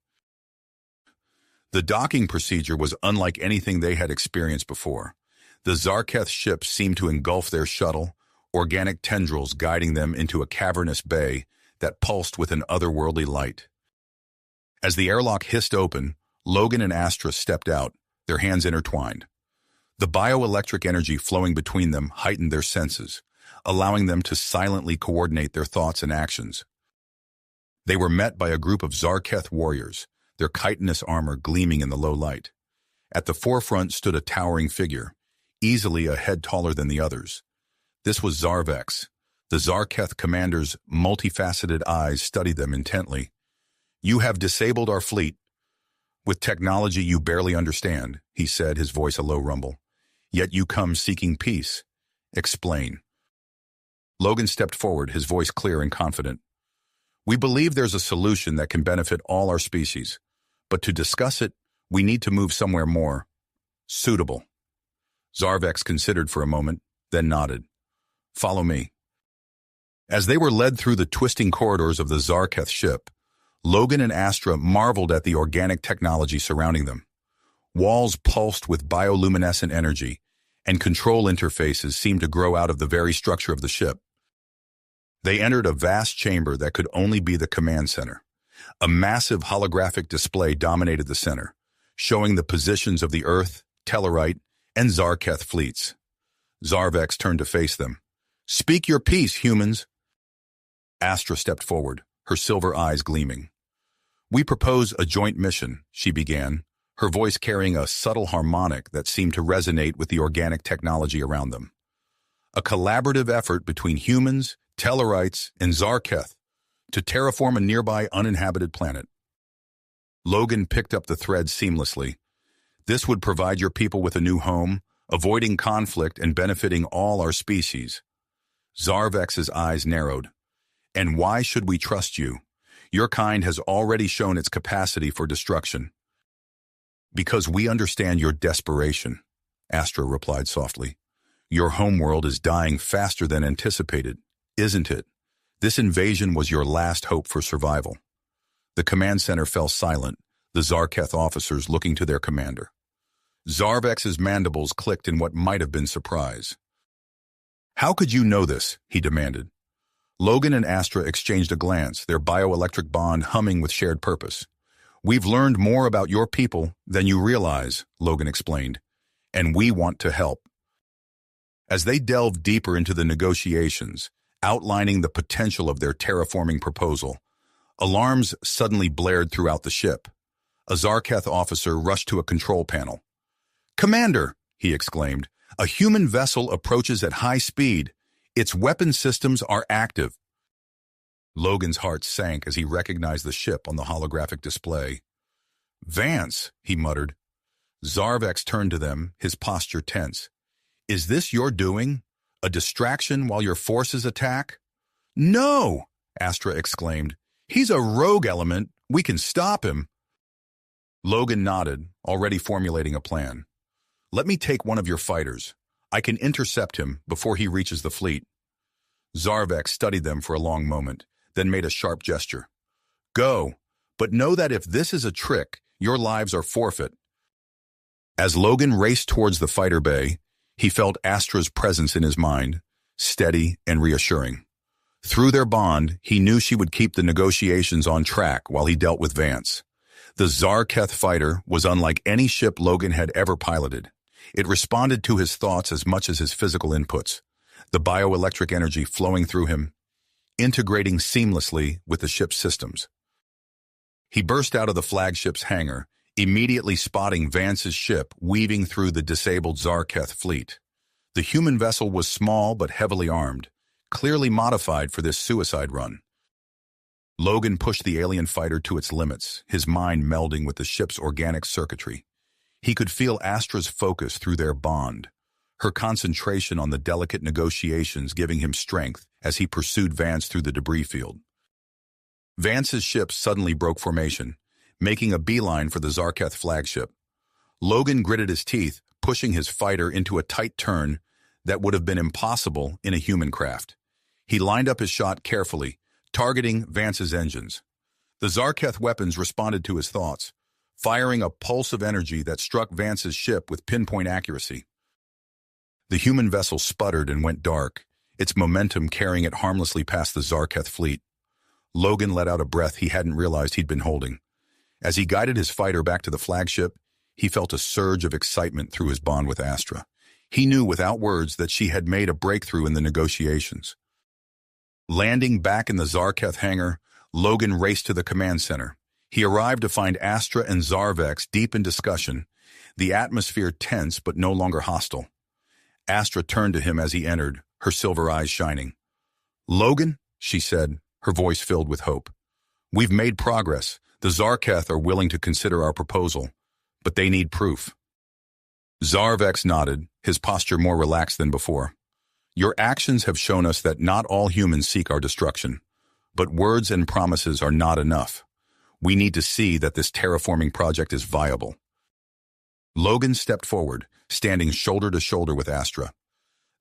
The docking procedure was unlike anything they had experienced before. The Zarketh ship seemed to engulf their shuttle, organic tendrils guiding them into a cavernous bay that pulsed with an otherworldly light. As the airlock hissed open, Logan and Astra stepped out, their hands intertwined. The bioelectric energy flowing between them heightened their senses, allowing them to silently coordinate their thoughts and actions. They were met by a group of Zarketh warriors, their chitinous armor gleaming in the low light. At the forefront stood a towering figure, easily a head taller than the others. This was Zarvex. The Zarketh commander's multifaceted eyes studied them intently. "You have disabled our fleet with technology you barely understand," he said, his voice a low rumble. "Yet you come seeking peace. Explain." Logan stepped forward, his voice clear and confident. "We believe there's a solution that can benefit all our species, but to discuss it, we need to move somewhere more suitable." Zarvex considered for a moment, then nodded. "Follow me." As they were led through the twisting corridors of the Zarketh ship, Logan and Astra marveled at the organic technology surrounding them. Walls pulsed with bioluminescent energy, and control interfaces seemed to grow out of the very structure of the ship. They entered a vast chamber that could only be the command center. A massive holographic display dominated the center, showing the positions of the Earth, Tellarite, and Zarketh fleets. Zarvex turned to face them. "Speak your piece, humans." Astra stepped forward, her silver eyes gleaming. "We propose a joint mission," she began, her voice carrying a subtle harmonic that seemed to resonate with the organic technology around them. "A collaborative effort between humans, Tellarites, and Zarketh to terraform a nearby uninhabited planet." Logan picked up the thread seamlessly. "This would provide your people with a new home, avoiding conflict and benefiting all our species." Zarvex's eyes narrowed. "And why should we trust you? Your kind has already shown its capacity for destruction." "Because we understand your desperation," Astra replied softly. "Your homeworld is dying faster than anticipated, isn't it? This invasion was your last hope for survival." The command center fell silent, the Zarketh officers looking to their commander. Zarvex's mandibles clicked in what might have been surprise. "How could you know this?" he demanded. Logan and Astra exchanged a glance, their bioelectric bond humming with shared purpose. "We've learned more about your people than you realize," Logan explained, "and we want to help." As they delved deeper into the negotiations, outlining the potential of their terraforming proposal, alarms suddenly blared throughout the ship. A Zarketh officer rushed to a control panel. "Commander," he exclaimed, "a human vessel approaches at high speed. Its weapon systems are active." Logan's heart sank as he recognized the ship on the holographic display. "Vance," he muttered. Zarvex turned to them, his posture tense. "Is this your doing? A distraction while your forces attack?" "No!" Astra exclaimed. "He's a rogue element. We can stop him." Logan nodded, already formulating a plan. "Let me take one of your fighters. I can intercept him before he reaches the fleet." Zarvex studied them for a long moment, then made a sharp gesture. "Go, but know that if this is a trick, your lives are forfeit." As Logan raced towards the fighter bay, he felt Astra's presence in his mind, steady and reassuring. Through their bond, he knew she would keep the negotiations on track while he dealt with Vance. The Zarketh fighter was unlike any ship Logan had ever piloted. It responded to his thoughts as much as his physical inputs, the bioelectric energy flowing through him, integrating seamlessly with the ship's systems. He burst out of the flagship's hangar, immediately spotting Vance's ship weaving through the disabled Zarketh fleet. The human vessel was small but heavily armed, clearly modified for this suicide run. Logan pushed the alien fighter to its limits, his mind melding with the ship's organic circuitry. He could feel Astra's focus through their bond, her concentration on the delicate negotiations giving him strength as he pursued Vance through the debris field. Vance's ship suddenly broke formation, making a beeline for the Zarketh flagship. Logan gritted his teeth, pushing his fighter into a tight turn that would have been impossible in a human craft. He lined up his shot carefully, targeting Vance's engines. The Zarketh weapons responded to his thoughts, firing a pulse of energy that struck Vance's ship with pinpoint accuracy. The human vessel sputtered and went dark, its momentum carrying it harmlessly past the Zarketh fleet. Logan let out a breath he hadn't realized he'd been holding. As he guided his fighter back to the flagship, he felt a surge of excitement through his bond with Astra. He knew without words that she had made a breakthrough in the negotiations. Landing back in the Zarketh hangar, Logan raced to the command center. He arrived to find Astra and Zarvex deep in discussion, the atmosphere tense but no longer hostile. Astra turned to him as he entered, her silver eyes shining. "Logan," she said, her voice filled with hope. "We've made progress. The Zarketh are willing to consider our proposal, but they need proof." Zarvex nodded, his posture more relaxed than before. "Your actions have shown us that not all humans seek our destruction, but words and promises are not enough. We need to see that this terraforming project is viable." Logan stepped forward, standing shoulder to shoulder with Astra.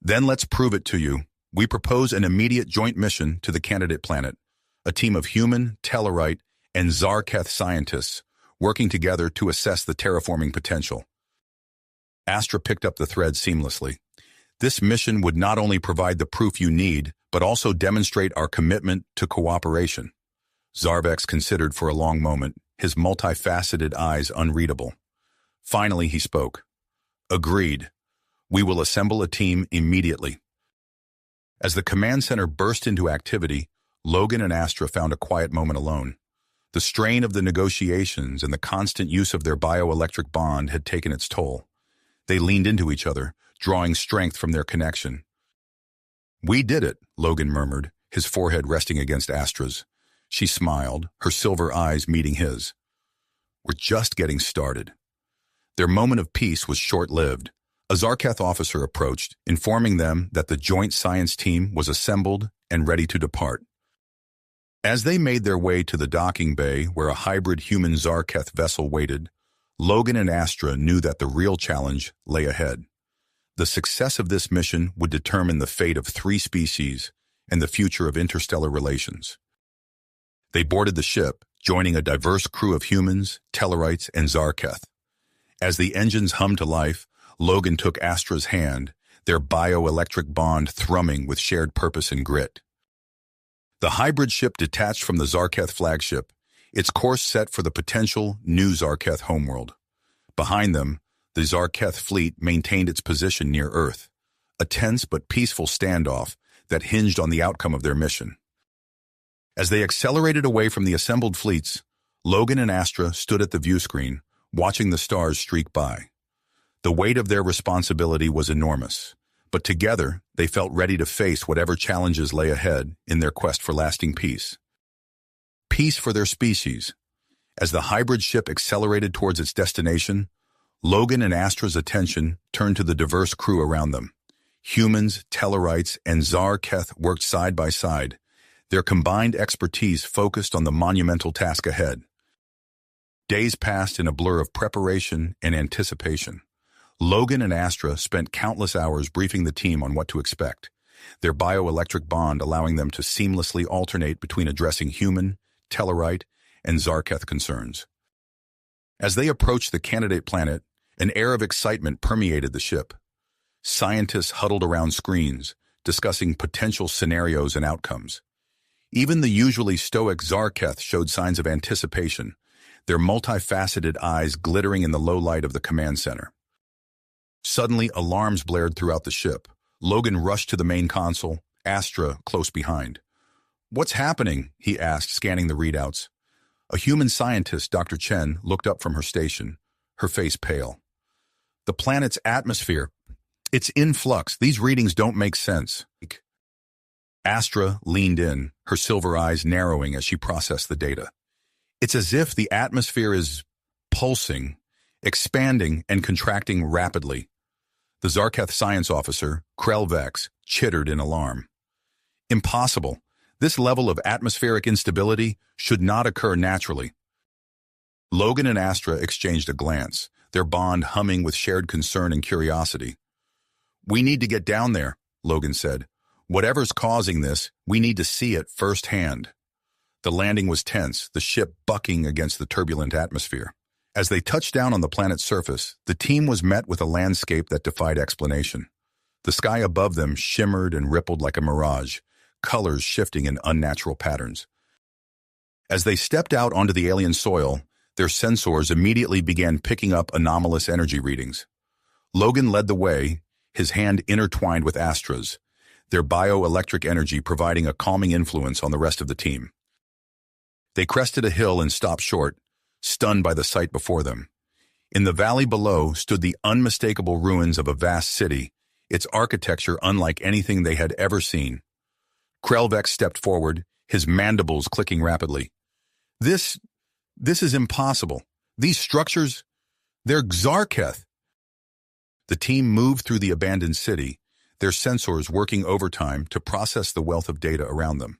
"Then let's prove it to you. We propose an immediate joint mission to the candidate planet, a team of human, Tellarite, and Zarketh scientists working together to assess the terraforming potential." Astra picked up the thread seamlessly. "This mission would not only provide the proof you need, but also demonstrate our commitment to cooperation." Zarvex considered for a long moment, his multifaceted eyes unreadable. Finally, he spoke. "Agreed. We will assemble a team immediately." As the command center burst into activity, Logan and Astra found a quiet moment alone. The strain of the negotiations and the constant use of their bioelectric bond had taken its toll. They leaned into each other, drawing strength from their connection. "We did it," Logan murmured, his forehead resting against Astra's. She smiled, her silver eyes meeting his. "We're just getting started." Their moment of peace was short-lived. A Zarketh officer approached, informing them that the joint science team was assembled and ready to depart. As they made their way to the docking bay where a hybrid human Zarketh vessel waited, Logan and Astra knew that the real challenge lay ahead. The success of this mission would determine the fate of 3 species and the future of interstellar relations. They boarded the ship, joining a diverse crew of humans, Tellarites, and Zarketh. As the engines hummed to life, Logan took Astra's hand, their bioelectric bond thrumming with shared purpose and grit. The hybrid ship detached from the Zarketh flagship, its course set for the potential new Zarketh homeworld. Behind them, the Zarketh fleet maintained its position near Earth, a tense but peaceful standoff that hinged on the outcome of their mission. As they accelerated away from the assembled fleets, Logan and Astra stood at the viewscreen, watching the stars streak by. The weight of their responsibility was enormous, but together they felt ready to face whatever challenges lay ahead in their quest for lasting peace. peace for their species. As the hybrid ship accelerated towards its destination, Logan and Astra's attention turned to the diverse crew around them. Humans, Tellarites, and Zarketh worked side by side, their combined expertise focused on the monumental task ahead. Days passed in a blur of preparation and anticipation. Logan and Astra spent countless hours briefing the team on what to expect, their bioelectric bond allowing them to seamlessly alternate between addressing human, Tellarite, and Zarketh concerns. As they approached the candidate planet, an air of excitement permeated the ship. Scientists huddled around screens, discussing potential scenarios and outcomes. Even the usually stoic Zarketh showed signs of anticipation, their multifaceted eyes glittering in the low light of the command center. Suddenly, alarms blared throughout the ship. Logan rushed to the main console, Astra close behind. "What's happening?" he asked, scanning the readouts. A human scientist, Dr. Chen, looked up from her station, her face pale. "The planet's atmosphere. It's in flux. These readings don't make sense." Astra leaned in, her silver eyes narrowing as she processed the data. "It's as if the atmosphere is pulsing, expanding, and contracting rapidly." The Zarketh science officer, Krelvex, chittered in alarm. "Impossible. This level of atmospheric instability should not occur naturally." Logan and Astra exchanged a glance, their bond humming with shared concern and curiosity. "We need to get down there," Logan said. "Whatever's causing this, we need to see it firsthand." The landing was tense, the ship bucking against the turbulent atmosphere. As they touched down on the planet's surface, the team was met with a landscape that defied explanation. The sky above them shimmered and rippled like a mirage, colors shifting in unnatural patterns. As they stepped out onto the alien soil, their sensors immediately began picking up anomalous energy readings. Logan led the way, his hand intertwined with Astra's, their bioelectric energy providing a calming influence on the rest of the team. They crested a hill and stopped short, stunned by the sight before them. In the valley below stood the unmistakable ruins of a vast city, its architecture unlike anything they had ever seen. Krelvex stepped forward, his mandibles clicking rapidly. This is impossible. These structures, they're Zarketh." The team moved through the abandoned city, their sensors working overtime to process the wealth of data around them.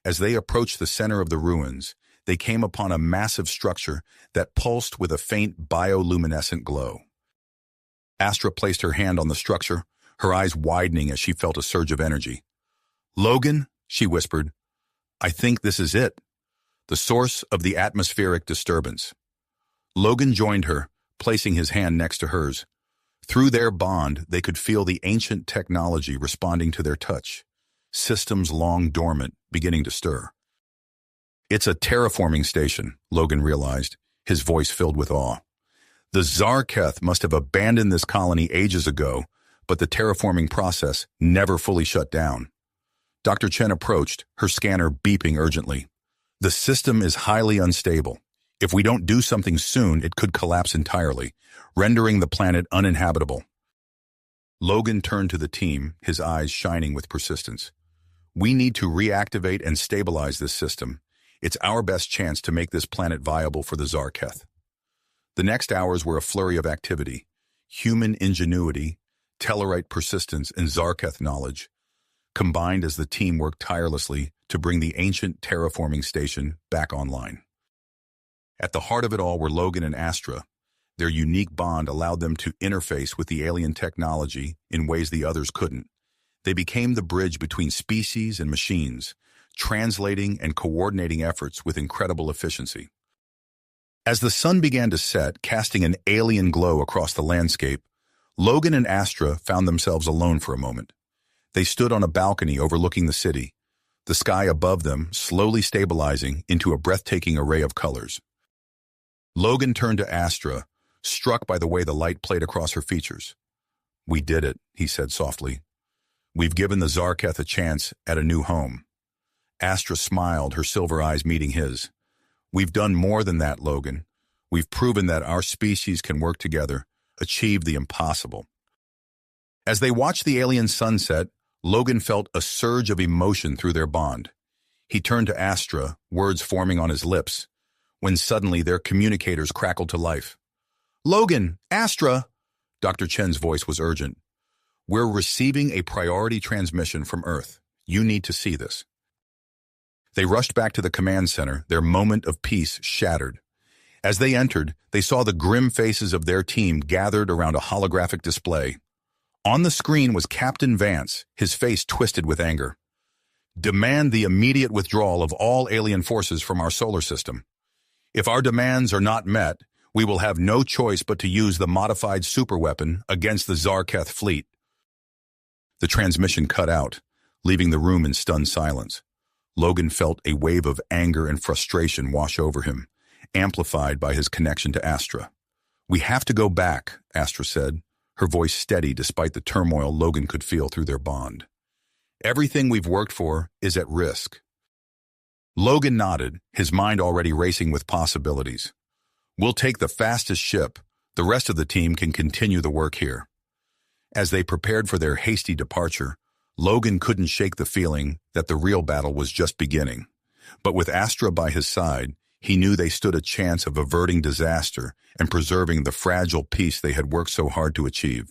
As they approached the center of the ruins, they came upon a massive structure that pulsed with a faint bioluminescent glow. Astra placed her hand on the structure, her eyes widening as she felt a surge of energy. "Logan," she whispered, "I think this is it. The source of the atmospheric disturbance." Logan joined her, placing his hand next to hers. Through their bond, they could feel the ancient technology responding to their touch, systems long dormant beginning to stir. "It's a terraforming station," Logan realized, his voice filled with awe. "The Zarketh must have abandoned this colony ages ago, but the terraforming process never fully shut down." Dr. Chen approached, her scanner beeping urgently. "The system is highly unstable. If we don't do something soon, it could collapse entirely, rendering the planet uninhabitable." Logan turned to the team, his eyes shining with persistence. "We need to reactivate and stabilize this system. It's our best chance to make this planet viable for the Zarketh." The next hours were a flurry of activity. Human ingenuity, Tellarite persistence, and Zarketh knowledge combined as the team worked tirelessly to bring the ancient terraforming station back online. At the heart of it all were Logan and Astra. Their unique bond allowed them to interface with the alien technology in ways the others couldn't. They became the bridge between species and machines, translating and coordinating efforts with incredible efficiency. As the sun began to set, casting an alien glow across the landscape, Logan and Astra found themselves alone for a moment. They stood on a balcony overlooking the city, the sky above them slowly stabilizing into a breathtaking array of colors. Logan turned to Astra, struck by the way the light played across her features. "We did it," he said softly. "We've given the Zarketh a chance at a new home." Astra smiled, her silver eyes meeting his. "We've done more than that, Logan. We've proven that our species can work together, achieve the impossible." As they watched the alien sunset, Logan felt a surge of emotion through their bond. He turned to Astra, words forming on his lips, when suddenly their communicators crackled to life. "Logan! Astra!" Dr. Chen's voice was urgent. "We're receiving a priority transmission from Earth. You need to see this." They rushed back to the command center, their moment of peace shattered. As they entered, they saw the grim faces of their team gathered around a holographic display. On the screen was Captain Vance, his face twisted with anger. "Demand the immediate withdrawal of all alien forces from our solar system. If our demands are not met, we will have no choice but to use the modified superweapon against the Zarketh fleet." The transmission cut out, leaving the room in stunned silence. Logan felt a wave of anger and frustration wash over him, amplified by his connection to Astra. "We have to go back," Astra said, her voice steady despite the turmoil Logan could feel through their bond. "Everything we've worked for is at risk." Logan nodded, his mind already racing with possibilities. "We'll take the fastest ship. The rest of the team can continue the work here." As they prepared for their hasty departure, Logan couldn't shake the feeling that the real battle was just beginning. But with Astra by his side, he knew they stood a chance of averting disaster and preserving the fragile peace they had worked so hard to achieve.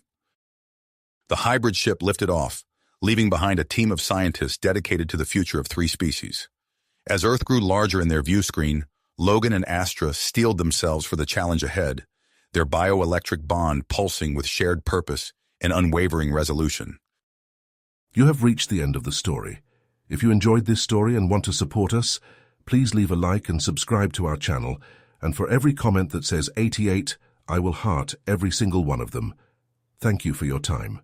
The hybrid ship lifted off, leaving behind a team of scientists dedicated to the future of 3 species. As Earth grew larger in their view screen, Logan and Astra steeled themselves for the challenge ahead, their bioelectric bond pulsing with shared purpose and unwavering resolution. You have reached the end of the story. If you enjoyed this story and want to support us, please leave a like and subscribe to our channel, and for every comment that says 88, I will heart every single one of them. Thank you for your time.